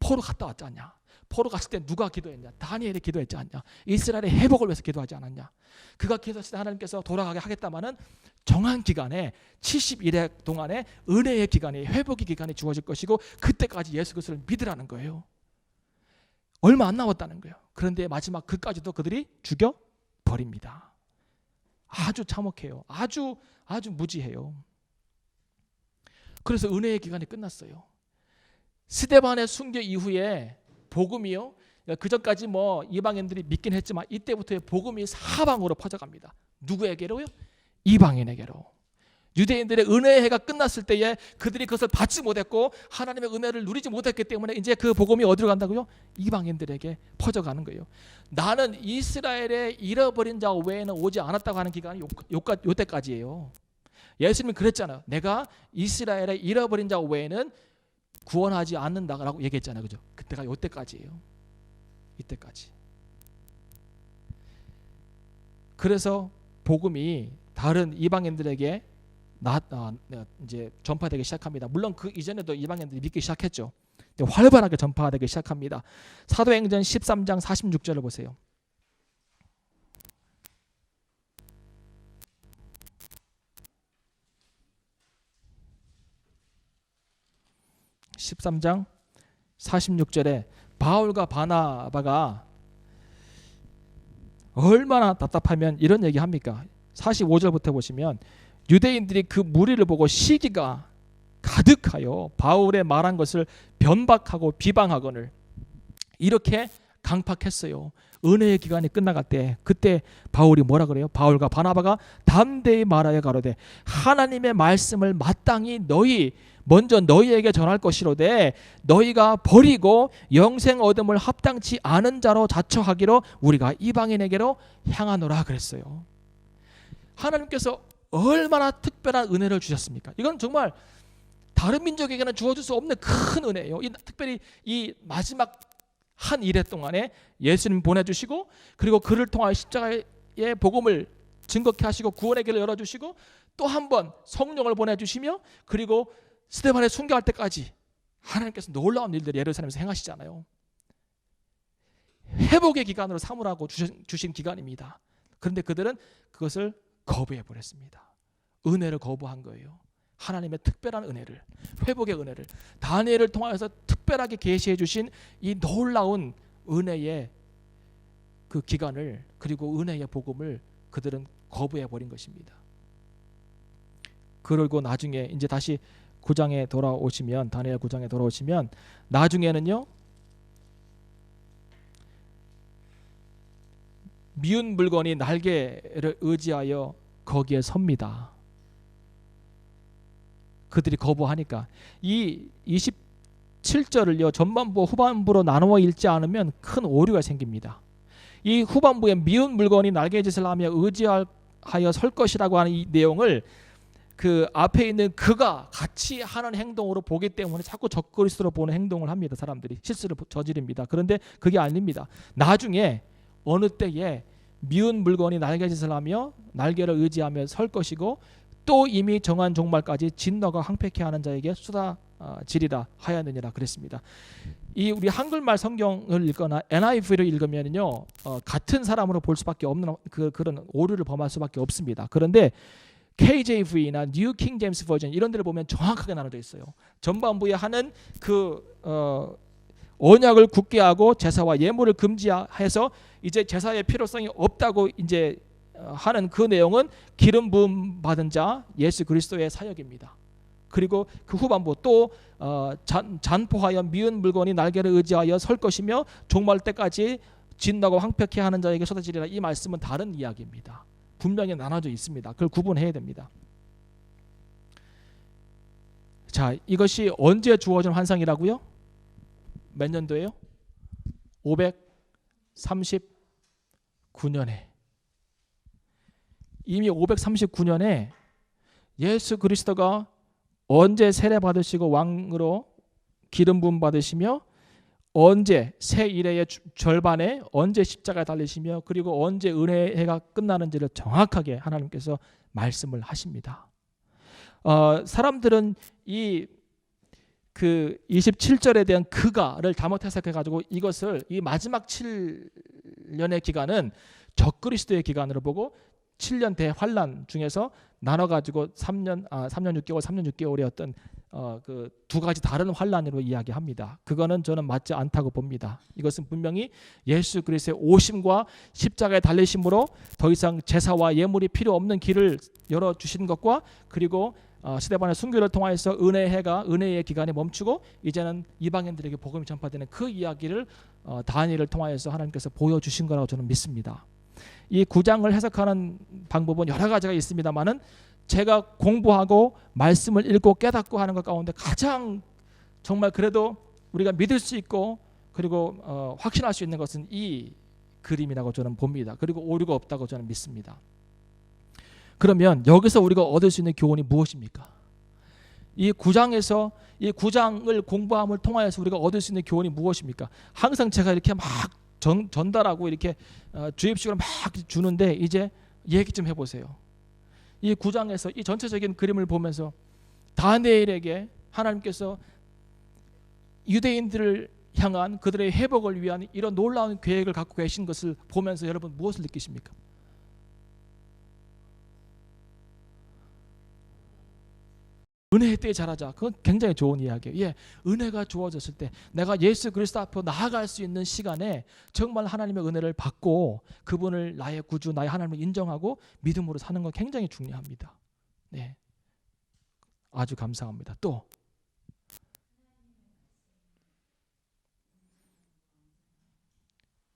[SPEAKER 1] 포로 갔다 왔지 않냐? 포로 갔을 때 누가 기도했냐? 다니엘이 기도했지 않냐? 이스라엘의 회복을 위해서 기도하지 않았냐? 그가 기도했을 때 하나님께서 돌아가게 하겠다마는 정한 기간에 70일의 동안에 은혜의 기간이 회복의 기간이 주어질 것이고 그때까지 예수 그리스도를 믿으라는 거예요. 얼마 안 남았다는 거예요. 그런데 마지막 그까지도 그들이 죽여버립니다. 아주 참혹해요. 아주 무지해요. 그래서 은혜의 기간이 끝났어요. 스데반의 순교 이후에 복음이요. 그 전까지 뭐 이방인들이 믿긴 했지만 이때부터 복음이 사방으로 퍼져갑니다. 누구에게로요? 이방인에게로. 유대인들의 은혜의 해가 끝났을 때에 그들이 그것을 받지 못했고 하나님의 은혜를 누리지 못했기 때문에 이제 그 복음이 어디로 간다고요? 이방인들에게 퍼져가는 거예요. 나는 이스라엘의 잃어버린 자 외에는 오지 않았다고 하는 기간이 요때까지예요. 예수님이 그랬잖아요. 내가 이스라엘의 잃어버린 자 외에는 구원하지 않는다라고 얘기했잖아요. 그죠? 그때가 요때까지예요. 이때까지. 그래서 복음이 다른 이방인들에게 이제 전파되기 시작합니다. 물론 그 이전에도 이방인들이 믿기 시작했죠. 활발하게 전파되기 시작합니다. 사도행전 13장 46절을 보세요. 13장 46절에 바울과 바나바가 얼마나 답답하면 이런 얘기 합니까? 45절부터 보시면 유대인들이 그 무리를 보고 시기가 가득하여 바울의 말한 것을 변박하고 비방하거늘 이렇게 강팍했어요. 은혜의 기간이 끝나갈 때 그때 바울이 뭐라 그래요? 바울과 바나바가 담대히 말하여 가로되 하나님의 말씀을 마땅히 먼저 너희에게 전할 것이로되 너희가 버리고 영생 얻음을 합당치 않은 자로 자처하기로 우리가 이방인에게로 향하노라 그랬어요. 하나님께서 얼마나 특별한 은혜를 주셨습니까? 이건 정말 다른 민족에게는 주어줄 수 없는 큰 은혜예요. 특별히 이 마지막 한 일회 동안에 예수님 보내주시고 그리고 그를 통하여 십자가의 복음을 증거케 하시고 구원의 길을 열어주시고 또 한 번 성령을 보내주시며 그리고 스데반을 순교할 때까지 하나님께서 놀라운 일들을 예루살렘에서 행하시잖아요. 회복의 기간으로 삼으라고 주신 기간입니다. 그런데 그들은 그것을 거부해버렸습니다. 은혜를 거부한 거예요. 하나님의 특별한 은혜를, 회복의 은혜를, 다니엘을 통하여서 특별하게 계시해 주신 이 놀라운 은혜의 그 기간을 그리고 은혜의 복음을 그들은 거부해버린 것입니다. 그리고 나중에 이제 다시 9장에 돌아오시면 다니엘 9장에 돌아오시면 나중에는요 미운 물건이 날개를 의지하여 거기에 섭니다. 그들이 거부하니까. 이 27절을요 전반부 후반부로 나누어 읽지 않으면 큰 오류가 생깁니다. 이 후반부에 미운 물건이 날개짓을 하며 의지하여 설 것이라고 하는 이 내용을 그 앞에 있는 그가 같이 하는 행동으로 보기 때문에 자꾸 적그리스도로 보는 행동을 합니다. 사람들이 실수를 저지릅니다. 그런데 그게 아닙니다. 나중에 어느 때에 미운 물건이 날개짓을 하며 날개를 의지하며 설 것이고 또 이미 정한 종말까지 진노가 황폐케 하는 자에게 쏟아지리라 하였느니라 그랬습니다. 이 우리 한글말 성경을 읽거나 NIV를 읽으면요 같은 사람으로 볼 수밖에 없는 그런 오류를 범할 수밖에 없습니다. 그런데 KJV나 New King James Version 이런 데를 보면 정확하게 나눠져 있어요. 전반부에 하는 언약을 굳게 하고 제사와 예물을 금지해서 이제 제사의 필요성이 없다고 이제 하는 그 내용은 기름 부음 받은 자 예수 그리스도의 사역입니다. 그리고 그 후반부 또 잔포하여 미운 물건이 날개를 의지하여 설 것이며 종말 때까지 진노가 황폐케 하는 자에게 쏟아지리라. 이 말씀은 다른 이야기입니다. 분명히 나눠져 있습니다. 그걸 구분해야 됩니다. 자, 이것이 언제 주어진 환상이라고요? 몇 년도예요? 539년에. 이미 539년에 예수 그리스도가 언제 세례 받으시고 왕으로 기름 부음 받으시며 언제 새 일의 절반에 언제 십자가에 달리시며 그리고 언제 은혜의 해가 끝나는지를 정확하게 하나님께서 말씀을 하십니다. 사람들은 이 27절에 대한 그가를 잘못 해석해가지고 이것을 이 마지막 7년의 기간은 적그리스도의 기간으로 보고 7년 대환란 중에서 나눠가지고 3년 6개월, 3년 6개월의 어떤 그 두 가지 다른 환란으로 이야기합니다. 그거는 저는 맞지 않다고 봅니다. 이것은 분명히 예수 그리스도의 오심과 십자가에 달리심으로 더 이상 제사와 예물이 필요 없는 길을 열어주신 것과 그리고 스데반의 순교를 통하여서 은혜의 해가 은혜의 기간이 멈추고 이제는 이방인들에게 복음이 전파되는 그 이야기를 다니엘을 통하여서 하나님께서 보여주신 거라고 저는 믿습니다. 이 9장을 해석하는 방법은 여러 가지가 있습니다만은 제가 공부하고 말씀을 읽고 깨닫고 하는 것 가운데 가장 정말 그래도 우리가 믿을 수 있고 그리고 확신할 수 있는 것은 이 그림이라고 저는 봅니다. 그리고 오류가 없다고 저는 믿습니다. 그러면 여기서 우리가 얻을 수 있는 교훈이 무엇입니까? 이 9장에서 이 9장을 공부함을 통하여서 우리가 얻을 수 있는 교훈이 무엇입니까? 항상 제가 이렇게 막 전달하고 이렇게 주입식으로 막 주는데 이제 얘기 좀 해보세요. 이 9장에서 이 전체적인 그림을 보면서 다니엘에게 하나님께서 유대인들을 향한 그들의 회복을 위한 이런 놀라운 계획을 갖고 계신 것을 보면서 여러분 무엇을 느끼십니까? 은혜의 때에 잘하자. 그건 굉장히 좋은 이야기예요. 예, 은혜가 주어졌을 때 내가 예수 그리스도 앞으로 나아갈 수 있는 시간에 정말 하나님의 은혜를 받고 그분을 나의 구주, 나의 하나님을 인정하고 믿음으로 사는 건 굉장히 중요합니다. 네, 아주 감사합니다. 또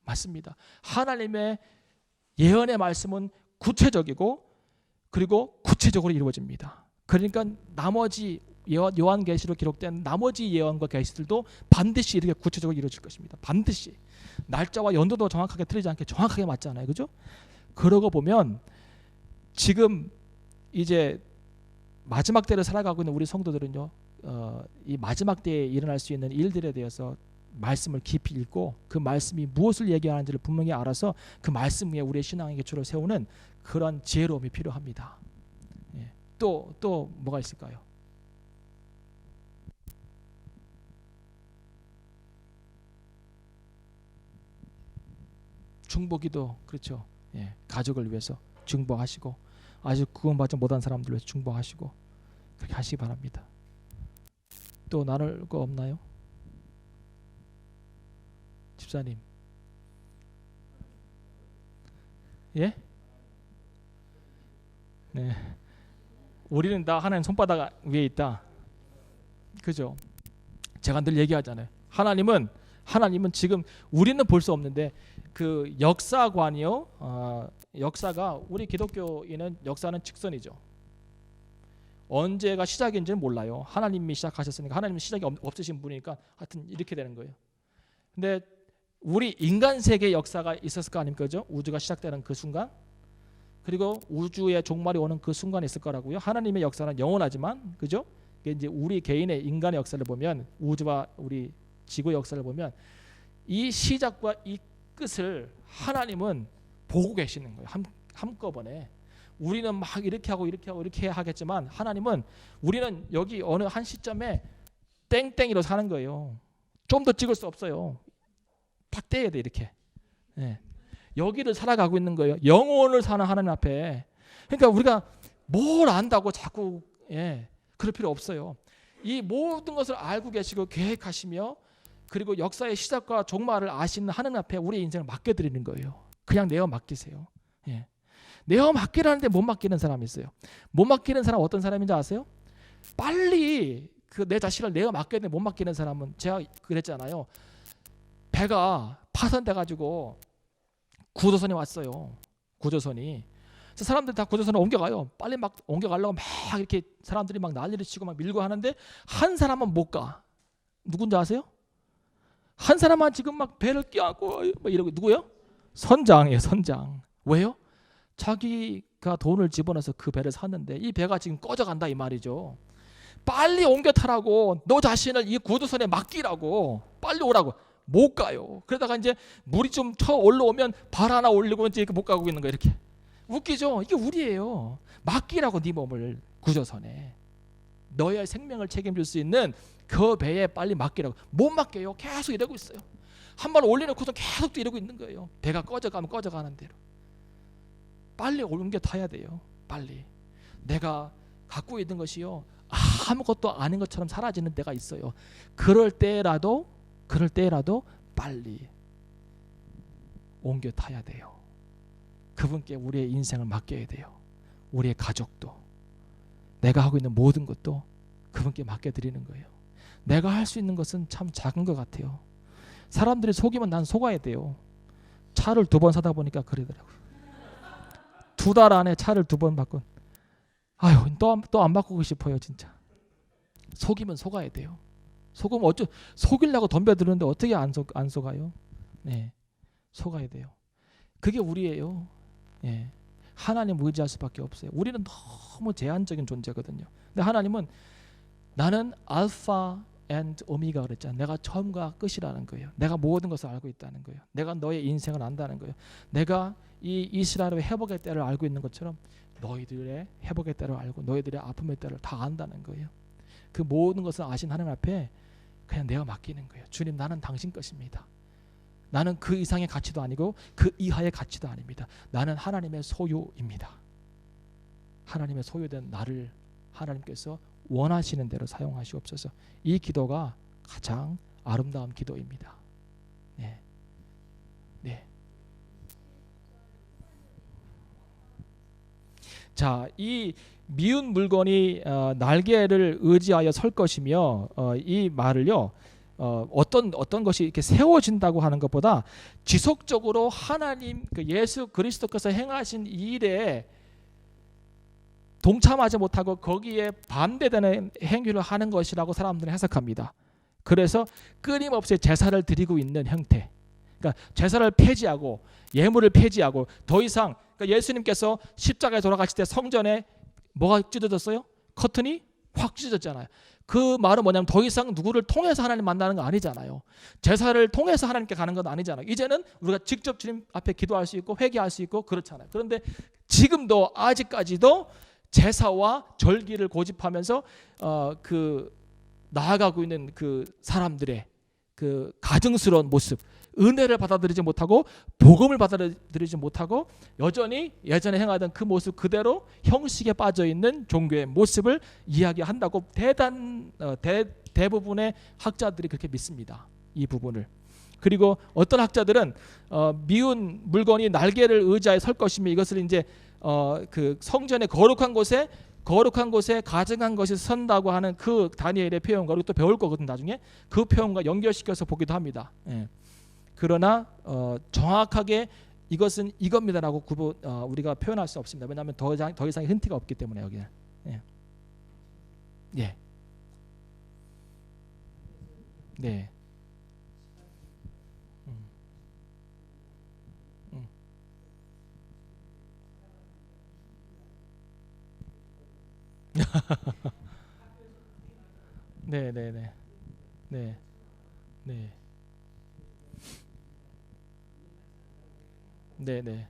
[SPEAKER 1] 맞습니다. 하나님의 예언의 말씀은 구체적이고 그리고 구체적으로 이루어집니다. 그러니까 나머지 요한계시로 기록된 나머지 예언과 계시들도 반드시 이렇게 구체적으로 이루어질 것입니다. 반드시. 날짜와 연도도 정확하게 틀리지 않게 정확하게 맞잖아요. 그죠? 그러고 보면 지금 이제 마지막 때를 살아가고 있는 우리 성도들은요. 이 마지막 때에 일어날 수 있는 일들에 대해서 말씀을 깊이 읽고 그 말씀이 무엇을 얘기하는지를 분명히 알아서 그 말씀 위에 우리의 신앙의 기초를 세우는 그런 지혜로움이 필요합니다. 또 뭐가 있을까요? 중보기도 그렇죠. 예, 가족을 위해서 중보하시고 아직 구원받지 못한 사람들 위해서 중보하시고 그렇게 하시기 바랍니다. 또 나눌 거 없나요? 집사님. 예? 네. 우리는 다 하나님 손바닥 위에 있다. 그죠? 제가 늘 얘기하잖아요. 하나님은 지금 우리는 볼 수 없는데 그 역사관이요. 역사가 우리 기독교인은 역사는 직선이죠. 언제가 시작인지는 몰라요. 하나님이 시작하셨으니까 하나님은 시작이 없으신 분이니까 하여튼 이렇게 되는 거예요. 근데 우리 인간 세계의 역사가 있었을 거 아닙니까? 그죠? 우주가 시작되는 그 순간, 그리고 우주의 종말이 오는 그 순간이 있을 거라고요. 하나님의 역사는 영원하지만, 그죠? 이제 우리 개인의 인간의 역사를 보면, 우주와 우리 지구의 역사를 보면 이 시작과 이 끝을 하나님은 보고 계시는 거예요. 한꺼번에. 우리는 막 이렇게 하고 이렇게 하고 이렇게 하겠지만 하나님은, 우리는 여기 어느 한 시점에 땡땡이로 사는 거예요. 좀 더 찍을 수 없어요. 딱 떼야 돼 이렇게. 예. 여기를 살아가고 있는 거예요. 영혼을 사는 하나님 앞에. 그러니까 우리가 뭘 안다고 자꾸 그럴 필요 없어요. 이 모든 것을 알고 계시고 계획하시며, 그리고 역사의 시작과 종말을 아시는 하나님 앞에 우리의 인생을 맡겨드리는 거예요. 그냥 내어 맡기세요. 내어 맡기라는데 못 맡기는 사람이 있어요. 못 맡기는 사람 어떤 사람인지 아세요? 빨리 그 내 자신을 내어 맡겨야 되는데 못 맡기는 사람은, 제가 그랬잖아요. 배가 파손돼 가지고 구조선이 왔어요. 구조선이. 그래서 사람들이 다 구조선을 옮겨가요. 빨리 막 옮겨가려고 막 이렇게 사람들이 막 난리를 치고 막 밀고 하는데 한 사람은 못 가. 누군지 아세요? 한 사람만 지금 막 배를 끼얹고 막 이러고, 누구요? 선장이에요. 선장. 왜요? 자기가 돈을 집어넣어서 그 배를 샀는데 이 배가 지금 꺼져간다 이 말이죠. 빨리 옮겨 타라고, 너 자신을 이 구조선에 맡기라고, 빨리 오라고. 못 가요. 그러다가 이제 물이 좀 쳐 올라오면 발 하나 올리고 이제 이렇게 못 가고 있는 거예요. 이렇게. 웃기죠? 이게 우리예요. 맡기라고 네 몸을 구조선에. 너의 생명을 책임질 수 있는 그 배에 빨리 맡기라고. 못 맡겨요. 계속 이러고 있어요. 한 번 올려놓고서 계속 또 이러고 있는 거예요. 배가 꺼져가면 꺼져가는 대로. 빨리 옮겨 타야 돼요. 빨리. 내가 갖고 있는 것이요, 아무것도 아닌 것처럼 사라지는 때가 있어요. 그럴 때라도 빨리 옮겨 타야 돼요. 그분께 우리의 인생을 맡겨야 돼요. 우리의 가족도, 내가 하고 있는 모든 것도 그분께 맡겨드리는 거예요. 내가 할 수 있는 것은 참 작은 것 같아요. 사람들이 속이면 난 속아야 돼요. 차를 2번 사다 보니까 그러더라고요. 2달 안에 차를 2번 바꾼. 아유, 또 안 바꾸고 싶어요 진짜. 속이면 속아야 돼요. 속으면 속이려고 덤벼드는데 어떻게 안 속아요? 네, 속아야 돼요. 그게 우리예요. 하나님 의지할 수밖에 없어요. 우리는 너무 제한적인 존재거든요. 근데 하나님은 나는 알파 앤드 오메가 그랬잖아요. 내가 처음과 끝이라는 거예요. 내가 모든 것을 알고 있다는 거예요. 내가 너의 인생을 안다는 거예요. 내가 이 이스라엘의 회복의 때를 알고 있는 것처럼 너희들의 회복의 때를 알고 너희들의 아픔의 때를 다 안다는 거예요. 그 모든 것을 아신 하나님 앞에 그냥 내가 맡기는 거예요. 주님, 나는 당신 것입니다. 나는 그 이상의 가치도 아니고 그 이하의 가치도 아닙니다. 나는 하나님의 소유입니다. 하나님의 소유된 나를 하나님께서 원하시는 대로 사용하시옵소서. 이 기도가 가장 아름다운 기도입니다. 네. 자, 이 미운 물건이 날개를 의지하여 설 것이며, 이 말을요, 어떤 것이 이렇게 세워진다고 하는 것보다 지속적으로 하나님 그 예수 그리스도께서 행하신 이 일에 동참하지 못하고 거기에 반대되는 행위를 하는 것이라고 사람들은 해석합니다. 그래서 끊임없이 제사를 드리고 있는 형태. 그러니까 제사를 폐지하고 예물을 폐지하고 더 이상, 그러니까 예수님께서 십자가에 돌아가실 때 성전에 뭐가 찢어졌어요? 커튼이 확 찢어졌잖아요. 그 말은 뭐냐면 더 이상 누구를 통해서 하나님 만나는 거 아니잖아요. 제사를 통해서 하나님께 가는 건 아니잖아요. 이제는 우리가 직접 주님 앞에 기도할 수 있고 회개할 수 있고 그렇잖아요. 그런데 지금도 아직까지도 제사와 절기를 고집하면서 그 나아가고 있는 그 사람들의 그 가증스러운 모습, 은혜를 받아들이지 못하고 복음을 받아들이지 못하고 여전히 예전에 행하던 그 모습 그대로 형식에 빠져 있는 종교의 모습을 이야기한다고 대부분의 학자들이 그렇게 믿습니다. 이 부분을. 그리고 어떤 학자들은 미운 물건이 날개를 의지하여 설 것이며 이것을 이제 그 성전의 거룩한 곳에 가증한 것이 선다고 하는 그 다니엘의 표현과 우리 또 배울 거거든 나중에 그 표현과 연결시켜서 보기도 합니다. 그러나 정확하게 이것은 이겁니다라고 우리가 표현할 수 없습니다. 왜냐하면 더 이상의 힌트가 없기 때문에 여기는. 예. 예. 네. 음. 네, 네, 네. 네. 네. 네, 네.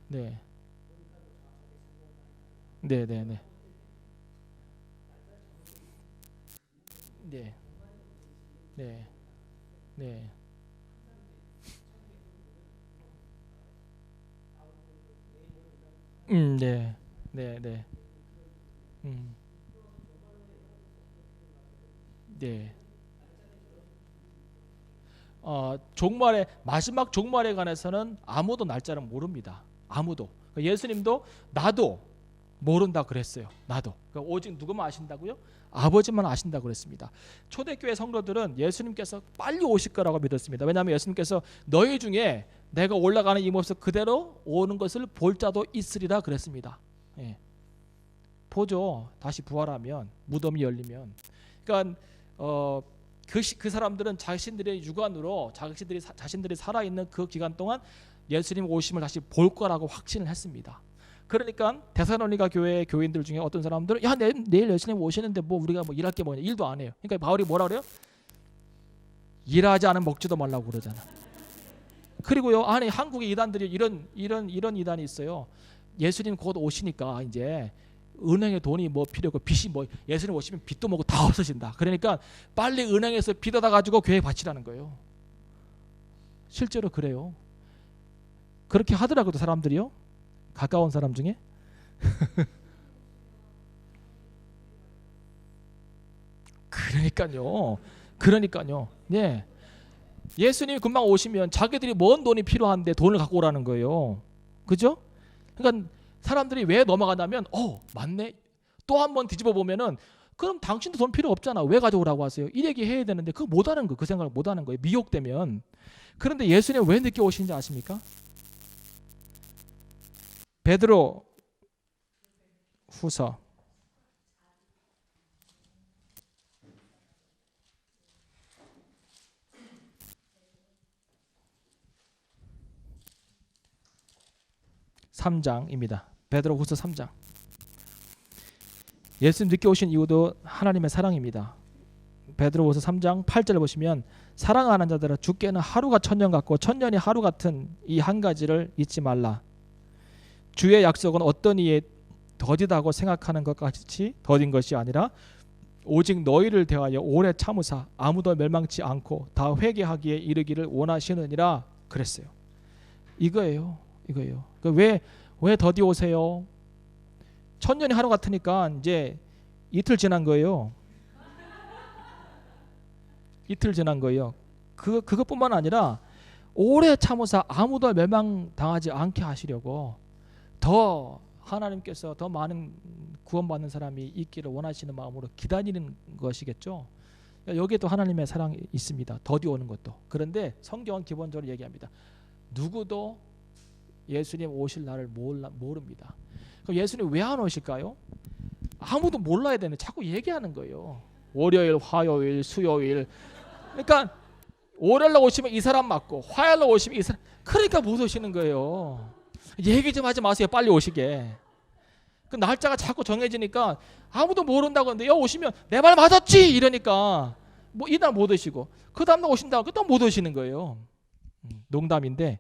[SPEAKER 1] 네. 네, 네, 네. 네. 네. 네. 네. 네, 네. 음. 네. 종말에 마지막 종말에 관해서는 아무도 날짜를 모릅니다. 아무도. 그러니까 예수님도 나도 모른다 그랬어요. 나도. 그러니까 오직 누구만 아신다고요? 아버지만 아신다고 그랬습니다. 초대교회 성도들은 예수님께서 빨리 오실 거라고 믿었습니다. 왜냐하면 예수님께서 너희 중에 내가 올라가는 이 모습 그대로 오는 것을 볼 자도 있으리라 그랬습니다. 예. 보죠. 다시 부활하면 무덤이 열리면. 그러니까 그 사람들은 자신들의 육안으로 자신들이 살아있는 그 기간 동안 예수님 오심을 다시 볼 거라고 확신을 했습니다. 그러니까 데살로니가 교회 교인들 중에 어떤 사람들은 야 내일 예수님 오시는데 뭐 우리가 뭐 일할 게 뭐냐, 일도 안 해요. 그러니까 바울이 뭐라 그래요? 일하지 않으면 먹지도 말라고 그러잖아. 그리고요, 아니 한국의 이단들이 이런 이단이 있어요. 예수님 곧 오시니까 이제 은행에 돈이 뭐 필요고 빚이 뭐 예수님 오시면 빚도 뭐고 다 없어진다. 그러니까 빨리 은행에서 빚 얻어 가지고 교회 바치라는 거예요. 실제로 그래요. 그렇게 하더라고요, 사람들이요. 가까운 사람 중에. 그러니까요. 네. 예수님이 금방 오시면 자기들이 뭔 돈이 필요한데 돈을 갖고 오라는 거예요. 그죠? 그러니까 사람들이 왜 넘어가냐면 맞네. 또 한 번 뒤집어 보면은 그럼 당신도 돈 필요 없잖아. 왜 가져오라고 하세요? 이 얘기 해야 되는데 그거 못 하는 거. 그 생각을 못 하는 거예요. 미혹되면. 그런데 예수님 왜 늦게 오시는지 아십니까? 베드로 후서 3장입니다. 베드로 후서 3장. 예수님 늦게 오신 이유도 하나님의 사랑입니다. 베드로 후서 3장 8절을 보시면 사랑하는 자들아 주께는 하루가 천년 같고 천년이 하루 같은 이 한 가지를 잊지 말라. 주의 약속은 어떤 이에 더디다고 생각하는 것 같이 더딘 것이 아니라 오직 너희를 대하여 오래 참으사 아무도 멸망치 않고 다 회개하기에 이르기를 원하시느니라 그랬어요. 이거예요. 왜 더디 오세요? 천년이 하루 같으니까 이제 이틀 지난 거예요. 이틀 지난 거예요. 그것뿐만 아니라 오래 참으사 아무도 멸망당하지 않게 하시려고 더 하나님께서 더 많은 구원받는 사람이 있기를 원하시는 마음으로 기다리는 것이겠죠. 여기에도 하나님의 사랑이 있습니다. 더디 오는 것도. 그런데 성경은 기본적으로 얘기합니다. 누구도 예수님 오실 날을 모릅니다. 그럼 예수님 왜 안 오실까요? 아무도 몰라야 되는데 자꾸 얘기하는 거예요. 월요일, 화요일, 수요일. 그러니까 월요일날 오시면 이 사람 맞고 화요일날 오시면 이 사람. 그러니까 못 오시는 거예요. 얘기 좀 하지 마세요. 빨리 오시게. 그 날짜가 자꾸 정해지니까 아무도 모른다고 하는데 오시면 내 말 맞았지 이러니까 뭐 이날 못 오시고 그 다음날 오신다고 또 못 오시는 거예요. 농담인데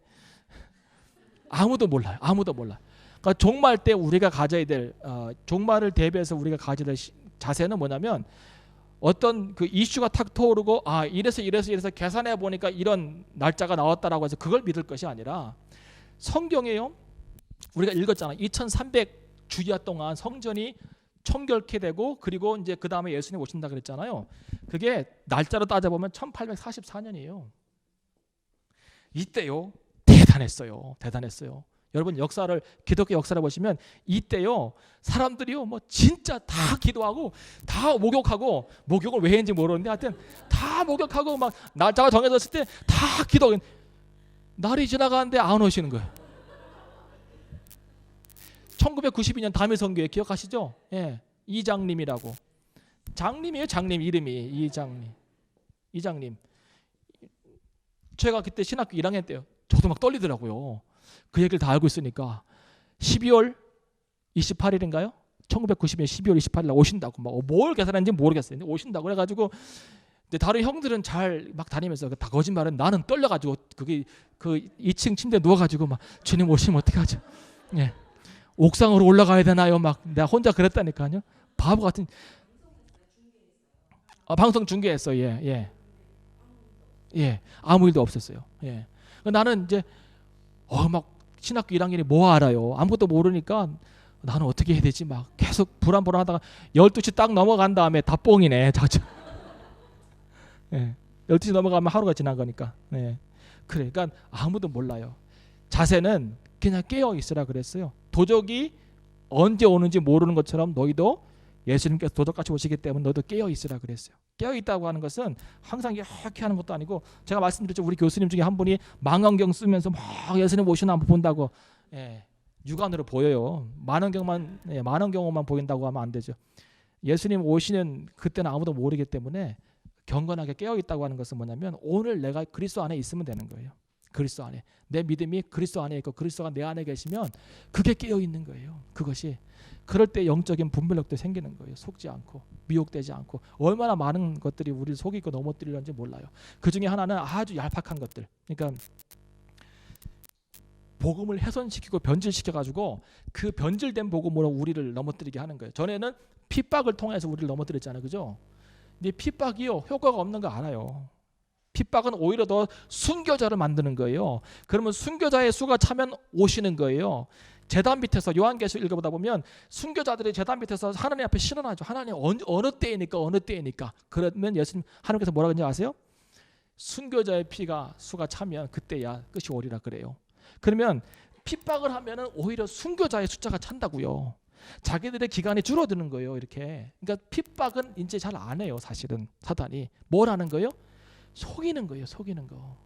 [SPEAKER 1] 아무도 몰라요. 그러니까 종말 때 우리가 가져야 될 종말을 대비해서 우리가 가져야 될 자세는 뭐냐면 어떤 그 이슈가 탁 떠오르고 이래서 계산해 보니까 이런 날짜가 나왔다라고 해서 그걸 믿을 것이 아니라 성경에요. 우리가 읽었잖아요. 2300주야 동안 성전이 청결케 되고 그리고 이제 그 다음에 예수님 오신다 그랬잖아요. 그게 날짜로 따져보면 1844년이에요. 이때요. 대단했어요. 여러분 역사를 기독교 역사를 보시면 이때요 사람들이요 뭐 진짜 다 기도하고 다 목욕하고 목욕을 왜 했는지 모르는데 하여튼 다 목욕하고 막 날짜가 정해졌을 때 다 기도. 날이 지나가는데 안 오시는 거예요. 1992년 담일선교회 기억하시죠? 예, 이장님이라고. 장님이에요, 장님 이름이 이장님. 제가 그때 신학교 1학년 때요. 저도 막 떨리더라고요. 그 얘기를 다 알고 있으니까 12월 28일인가요? 1990년 12월 28일 오신다고 막 뭘 계산했는지 모르겠어요. 근데 오신다고 그래가지고 근데 다른 형들은 잘 막 다니면서 다 거짓말은 나는 떨려가지고 그게 그 2층 침대에 누워가지고 막 주님 오시면 어떡하죠? 예. 옥상으로 올라가야 되나요? 막 내가 혼자 그랬다니까요. 바보 같은. 방송 중계했어. 예. 아무 일도 없었어요. 예. 나는 이제 막 신학교 1학년이 뭐 알아요? 아무것도 모르니까 나는 어떻게 해야 되지? 막 계속 불안불안하다가 12시 딱 넘어간 다음에 다 뻥이네. 예. 12시 넘어가면 하루가 지난 거니까. 예. 그래. 그러니까 아무도 몰라요. 자세는 그냥 깨어 있으라 그랬어요. 도적이 언제 오는지 모르는 것처럼 너희도 예수님께서 도적같이 오시기 때문에 너도 깨어 있으라 그랬어요. 깨어 있다고 하는 것은 항상 이렇게 하는 것도 아니고 제가 말씀드렸죠. 우리 교수님 중에 한 분이 망원경 쓰면서 막 예수님 오시나 한번 본다고. 예. 육안으로 보여요. 만원경만 보인다고 하면 안 되죠. 예수님 오시는 그때는 아무도 모르기 때문에 경건하게 깨어 있다고 하는 것은 뭐냐면 오늘 내가 그리스도 안에 있으면 되는 거예요. 그리스도 안에 내 믿음이 그리스도 안에 있고 그리스도가 내 안에 계시면 그게 깨어 있는 거예요. 그것이 그럴 때 영적인 분별력도 생기는 거예요. 속지 않고 미혹되지 않고. 얼마나 많은 것들이 우리를 속이고 넘어뜨리려는지 몰라요. 그 중에 하나는 아주 얄팍한 것들. 그러니까 복음을 훼손시키고 변질시켜가지고 그 변질된 복음으로 우리를 넘어뜨리게 하는 거예요. 전에는 핍박을 통해서 우리를 넘어뜨렸잖아요, 그죠? 근데 핍박이요 효과가 없는 거 알아요. 핍박은 오히려 더 순교자를 만드는 거예요. 그러면 순교자의 수가 차면 오시는 거예요. 제단 밑에서 요한계시록 읽어보다 보면 순교자들이 제단 밑에서 하나님 앞에 신원하죠. 하나님 어느 때이니까. 그러면 예수님 하나님께서 뭐라고 하는지 아세요? 순교자의 피가 수가 차면 그때야 끝이 오리라 그래요. 그러면 핍박을 하면은 오히려 순교자의 숫자가 찬다고요. 자기들의 기간이 줄어드는 거예요. 이렇게. 그러니까 핍박은 이제 잘 안 해요. 사실은 사단이 뭘 하는 거예요? 속이는 거예요. 속이는 거.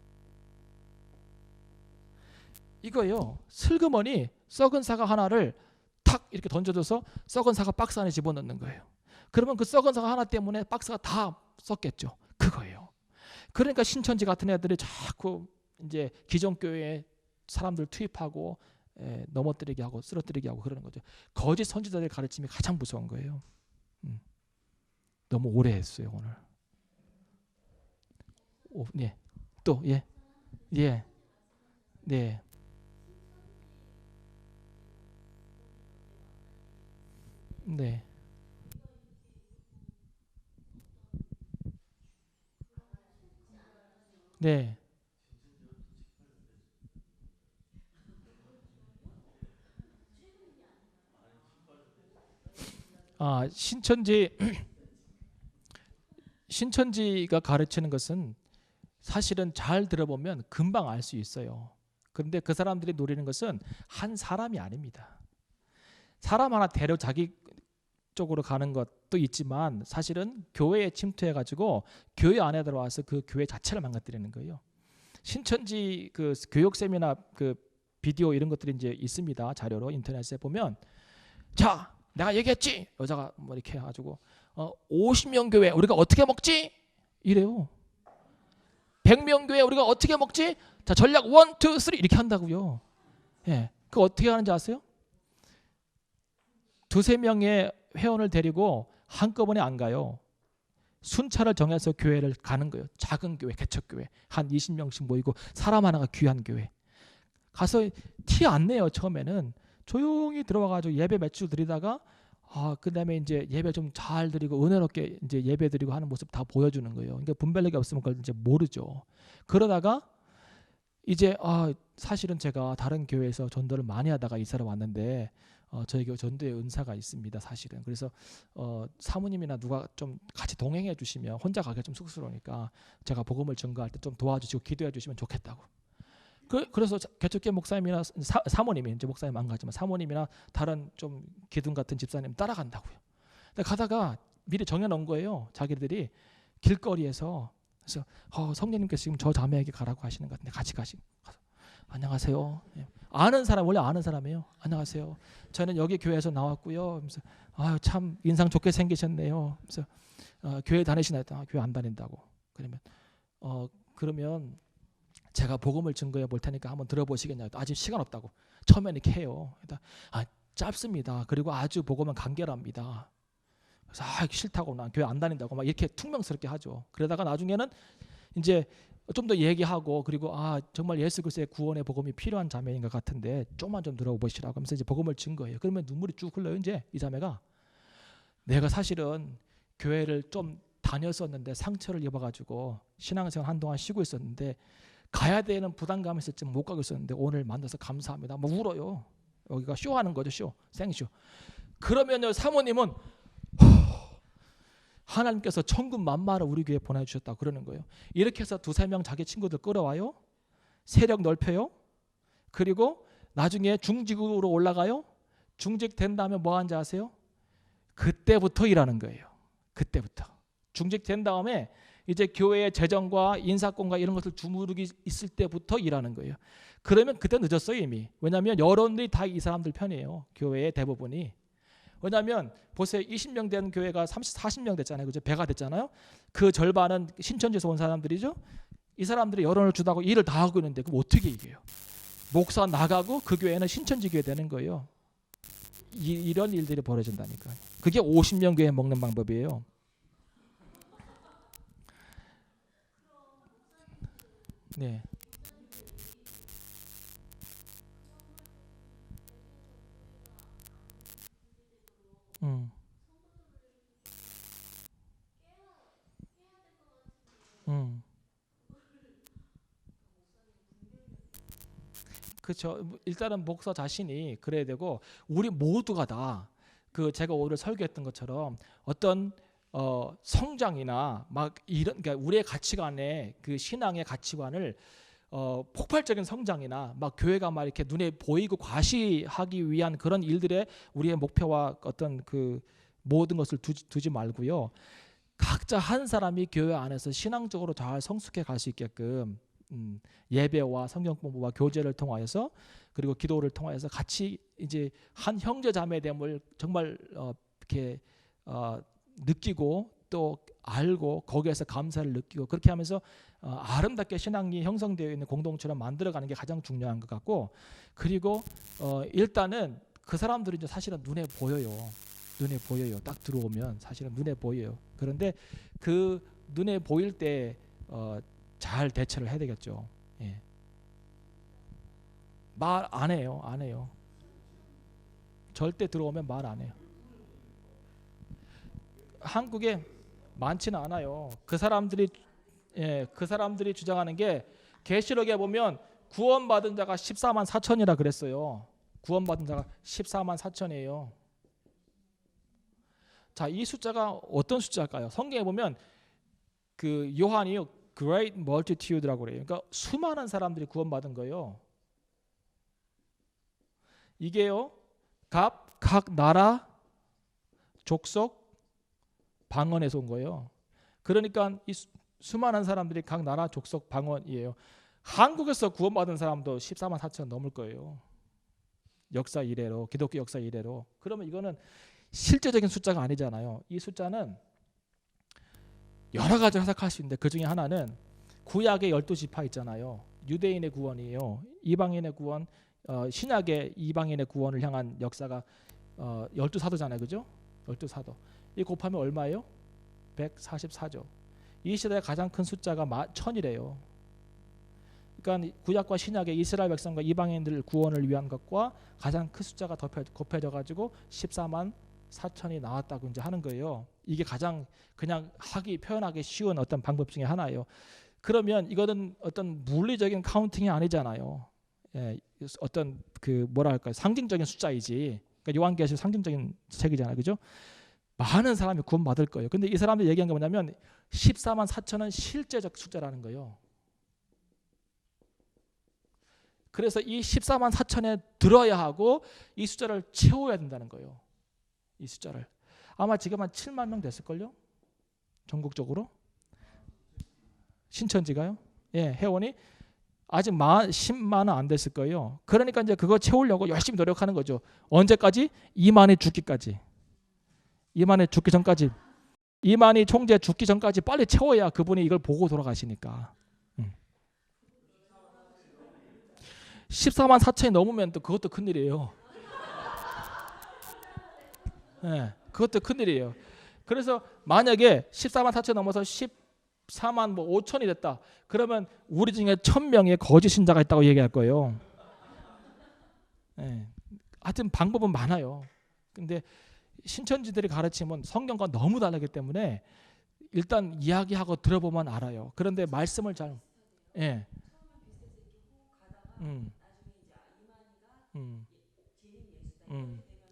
[SPEAKER 1] 이거요. 슬그머니 썩은 사과 하나를 탁 이렇게 던져줘서 썩은 사과 박스 안에 집어넣는 거예요. 그러면 그 썩은 사과 하나 때문에 박스가 다 썩겠죠. 그거예요. 그러니까 신천지 같은 애들이 자꾸 이제 기존 교회에 사람들 투입하고 넘어뜨리게 하고 쓰러뜨리게 하고 그러는 거죠. 거짓 선지자들의 가르침이 가장 무서운 거예요. 너무 오래 했어요 오늘. 네. 또 예. 네. 네. 네. 신천지가 가르치는 것은 사실은 잘 들어보면 금방 알 수 있어요. 그런데 그 사람들이 노리는 것은 한 사람이 아닙니다. 사람 하나 데려 자기 쪽으로 가는 것도 있지만 사실은 교회에 침투해가지고 교회 안에 들어와서 그 교회 자체를 망가뜨리는 거예요. 신천지 그 교육 세미나 그 비디오 이런 것들이 이제 있습니다. 자료로 인터넷에 보면 자 내가 얘기했지 여자가 뭐 이렇게 해가지고 50명 교회 우리가 어떻게 먹지 이래요. 100명 교회 우리가 어떻게 먹지? 자 전략 1, 2, 3 이렇게 한다고요. 예, 그거 어떻게 하는지 아세요? 두세 명의 회원을 데리고 한꺼번에 안 가요. 순차를 정해서 교회를 가는 거예요. 작은 교회, 개척교회 한 20명씩 모이고 사람 하나가 귀한 교회 가서 티 안 내요. 처음에는 조용히 들어와가지고 예배 몇 주 드리다가 그다음에 이제 예배 좀 잘 드리고 은혜롭게 이제 예배 드리고 하는 모습 다 보여주는 거예요. 그러니까 분별력이 없으면 그걸 이제 모르죠. 그러다가 이제 사실은 제가 다른 교회에서 전도를 많이 하다가 이사를 왔는데 저희 교회 전도의 은사가 있습니다. 사실은 그래서 사모님이나 누가 좀 같이 동행해 주시면 혼자 가기가 좀 쑥스러우니까 제가 복음을 전가할 때 좀 도와주시고 기도해 주시면 좋겠다고. 그래서 개척교회 목사님이나 사모님이 이제 목사님 안 가지만 사모님이나 다른 좀 기둥 같은 집사님 따라간다고요. 근데 가다가 미리 정해놓은 거예요. 자기들이 길거리에서. 그래서 성령님께서 지금 저 자매에게 가라고 하시는 것 같은데 같이 가서 안녕하세요. 아는 사람, 원래 아는 사람이에요. 안녕하세요. 저는 여기 교회에서 나왔고요. 그래서 참 인상 좋게 생기셨네요. 그래서 교회 다니시나 했더니 교회 안 다닌다고. 그러면 제가 복음을 증거해 볼 테니까 한번 들어보시겠냐고. 아직 시간 없다고. 처음에는 이렇게 해요. 짧습니다. 그리고 아주 복음은 간결합니다. 그래서 싫다고 난 교회 안 다닌다고 막 이렇게 퉁명스럽게 하죠. 그러다가 나중에는 이제 좀 더 얘기하고 그리고 정말 예수 그리스도의 구원의 복음이 필요한 자매인 것 같은데 좀만 좀 들어보시라고 하면서 이제 복음을 증거해요. 그러면 눈물이 쭉 흘러요. 이제 이 자매가 내가 사실은 교회를 좀 다녔었는데 상처를 입어가지고 신앙생활 한동안 쉬고 있었는데 가야 되는 부담감이 있었지만 못 가고 있었는데 오늘 만나서 감사합니다. 막 울어요. 여기가 쇼하는 거죠. 쇼. 생쇼. 그러면요 사모님은 하나님께서 천군 만마를 우리 교회에 보내주셨다고 그러는 거예요. 이렇게 해서 두세 명 자기 친구들 끌어와요. 세력 넓혀요. 그리고 나중에 중직으로 올라가요. 중직 된 다음에 뭐 하는지 아세요? 그때부터 일하는 거예요. 그때부터. 중직 된 다음에 이제 교회의 재정과 인사권과 이런 것을 주무르기 있을 때부터 일하는 거예요. 그러면 그때 늦었어요 이미. 왜냐하면 여론들이 다 이 사람들 편이에요. 교회의 대부분이. 왜냐하면 보세요. 20명 된 교회가 30, 40명 됐잖아요. 그죠? 배가 됐잖아요. 그 절반은 신천지에서 온 사람들이죠. 이 사람들이 여론을 주다고 일을 다 하고 있는데 그럼 어떻게 이겨요? 목사 나가고 그 교회는 신천지 교회 되는 거예요. 이런 일들이 벌어진다니까. 그게 50명 교회 먹는 방법이에요. 네. 음. 음. 그렇죠. 일단은 목사 자신이 그래야 되고 우리 모두가 다 그 제가 오늘 설교했던 것처럼 어떤 성장이나 막 이런 그러니까 우리의 가치관에 그 신앙의 가치관을 폭발적인 성장이나 막 교회가 막 이렇게 눈에 보이고 과시하기 위한 그런 일들에 우리의 목표와 어떤 그 모든 것을 두지 말고요. 각자 한 사람이 교회 안에서 신앙적으로 잘 성숙해 갈 수 있게끔 예배와 성경 공부와 교제를 통하여서 그리고 기도를 통하여서 같이 이제 한 형제 자매됨을 정말 이렇게 느끼고 또 알고 거기에서 감사를 느끼고 그렇게 하면서 아름답게 신앙이 형성되어 있는 공동체를 만들어가는 게 가장 중요한 것 같고 그리고 일단은 그 사람들이 이제 사실은 눈에 보여요. 눈에 보여요. 딱 들어오면 사실은 눈에 보여요. 그런데 그 눈에 보일 때 잘 대처를 해야 되겠죠. 예. 말 안 해요. 안 해요. 절대 들어오면 말 안 해요. 한국에 많지는 않아요. 그 사람들이 주장하는 게 계시록에 보면 구원받은 자가 14만 4천이라 그랬어요. 구원받은 자가 14만 4천이에요. 자, 이 숫자가 어떤 숫자일까요? 성경에 보면 그 요한이 great multitude라고 그래요. 그러니까 수많은 사람들이 구원받은 거예요. 이게요. 각 나라, 족속, 방언에서 온 거예요. 그러니까 이 수많은 사람들이 각 나라, 족속, 방언이에요. 한국에서 구원받은 사람도 14만 4천 넘을 거예요. 역사 이래로, 기독교 역사 이래로. 그러면 이거는 실제적인 숫자가 아니잖아요. 이 숫자는 여러 가지로 해석할 수 있는데 그 중에 하나는 구약의 12지파 있잖아요. 유대인의 구원이에요. 이방인의 구원, 신약의 이방인의 구원을 향한 역사가 12사도잖아요. 그죠? 12사도. 이 곱하면 얼마예요? 144조. 이 시대의 가장 큰 숫자가 1000이래요. 그러니까 구약과 신약의 이스라엘 백성과 이방인들 구원을 위한 것과 가장 큰 숫자가 곱해져 가지고 14만 4천이 나왔다고 이제 하는 거예요. 이게 가장 그냥 표현하기 쉬운 어떤 방법 중에 하나예요. 그러면 이거는 어떤 물리적인 카운팅이 아니잖아요. 예, 어떤 그 뭐라 할까요? 상징적인 숫자이지. 그러니까 요한계시록 상징적인 책이잖아요. 그죠? 많은 사람이 구원받을 거예요. 근데 이 사람들이 얘기한 게 뭐냐면 14만 4천은 실제적 숫자라는 거예요. 그래서 이 14만 4천에 들어야 하고 이 숫자를 채워야 된다는 거예요. 이 숫자를. 아마 지금 한 7만 명 됐을걸요? 전국적으로. 신천지가요? 예, 회원이 아직 10만은 안 됐을 거예요. 그러니까 이제 그거 채우려고 열심히 노력하는 거죠. 언제까지? 이만희 죽기까지. 이만희 죽기 전까지. 이만희 총재 죽기 전까지 빨리 채워야 그분이 이걸 보고 돌아가시니까. 14만 4천이 넘으면 또 그것도 큰일이에요. 네, 그것도 큰일이에요. 그래서 만약에 14만 4천 넘어서 14만 뭐 5천이 됐다. 그러면 우리 중에 1000명의 거짓 신자가 있다고 얘기할 거예요. 네, 하여튼 방법은 많아요. 근데 신천지들이 가르치면 성경과 너무 다르기 때문에 일단 이야기하고 들어보면 알아요. 그런데 말씀을 잘 예.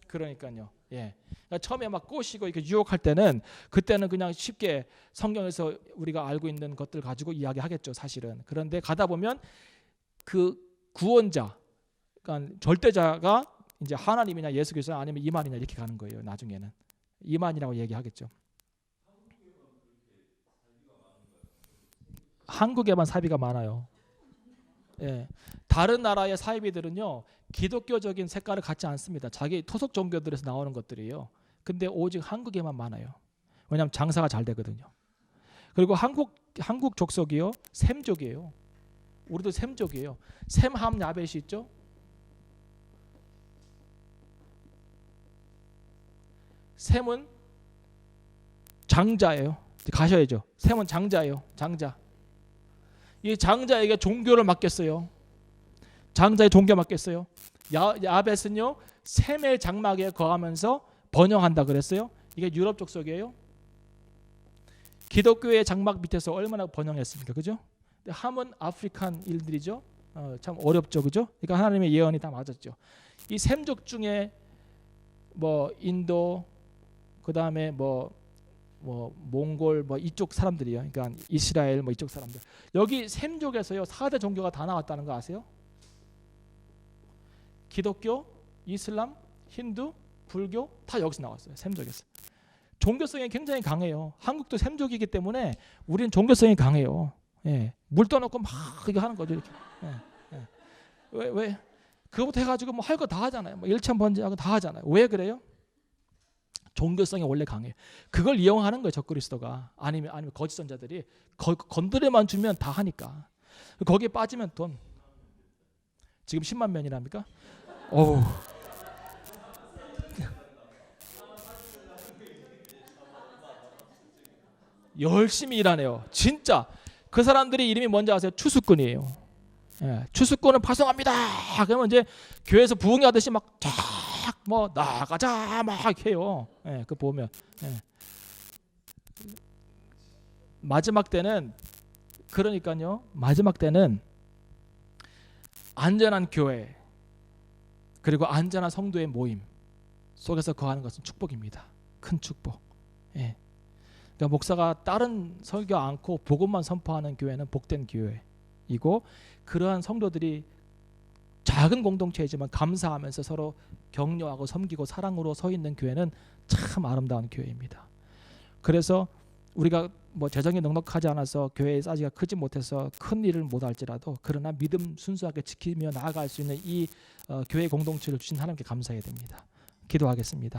[SPEAKER 1] 그러니까요. 예. 그러니까 처음에 막 꼬시고 이렇게 유혹할 때는 그때는 그냥 쉽게 성경에서 우리가 알고 있는 것들 가지고 이야기하겠죠, 사실은. 그런데 가다 보면 그 구원자, 그러니까 절대자가 이제 하나님이냐 예수 그리스도 아니면 이만이냐 이렇게 가는 거예요. 나중에는 이만이라고 얘기하겠죠. 한국에만 사이비가 많아요. 예. 다른 나라의 사이비들은요 기독교적인 색깔을 갖지 않습니다. 자기 토속 종교들에서 나오는 것들이에요. 근데 오직 한국에만 많아요. 왜냐하면 장사가 잘 되거든요. 그리고 한국 족속이요 셈족이에요. 우리도 셈족이에요. 셈함 야벳이 있죠. 셈은 장자예요. 가셔야죠. 셈은 장자예요. 장자. 이 장자에게 종교를 맡겼어요. 장자의 종교 맡겼어요. 야벳은요 셈의 장막에 거하면서 번영한다 그랬어요. 이게 유럽 족속이에요. 기독교의 장막 밑에서 얼마나 번영했습니까, 그죠? 함은 아프리칸 일들이죠. 참 어렵죠, 그죠? 그러니까 하나님의 예언이 다 맞았죠. 이 셈족 중에 뭐 인도, 그 다음에 뭐 몽골 뭐 이쪽 사람들이요. 그러니까 이스라엘 뭐 이쪽 사람들. 여기 셈족에서요 4대 종교가 다 나왔다는 거 아세요? 기독교, 이슬람, 힌두, 불교 다 여기서 나왔어요. 셈족에서. 종교성이 굉장히 강해요. 한국도 셈족이기 때문에 우리는 종교성이 강해요. 예. 물 떠놓고 막 이거 하는 거죠. 이렇게. 예. 예. 왜? 그거부터 해가지고 뭐 할 거 다 하잖아요. 뭐 일천 번제하고 다 하잖아요. 왜 그래요? 종교성이 원래 강해요. 그걸 이용하는 거예요. 적그리스도가. 아니면 거짓 선자들이 건드려만 주면 다 하니까. 거기에 빠지면 돈. 지금 10만 명이랍니까? 어우. 열심히 일하네요. 진짜. 그 사람들이 이름이 뭔지 아세요? 추수꾼이에요. 예, 추수꾼을 파송합니다. 그러면 이제 교회에서 부흥이 하듯이 막 뭐 나가자 막 해요. 예, 그 보면 예. 마지막 때는 그러니까요. 마지막 때는 안전한 교회 그리고 안전한 성도의 모임 속에서 거하는 것은 축복입니다. 큰 축복. 예. 그러니까 목사가 다른 설교 않고 복음만 선포하는 교회는 복된 교회이고 그러한 성도들이 작은 공동체이지만 감사하면서 서로 격려하고 섬기고 사랑으로 서 있는 교회는 참 아름다운 교회입니다. 그래서 우리가 뭐 재정이 넉넉하지 않아서 교회의 사지가 크지 못해서 큰 일을 못할지라도 그러나 믿음 순수하게 지키며 나아갈 수 있는 이 교회 공동체를 주신 하나님께 감사해야 됩니다. 기도하겠습니다.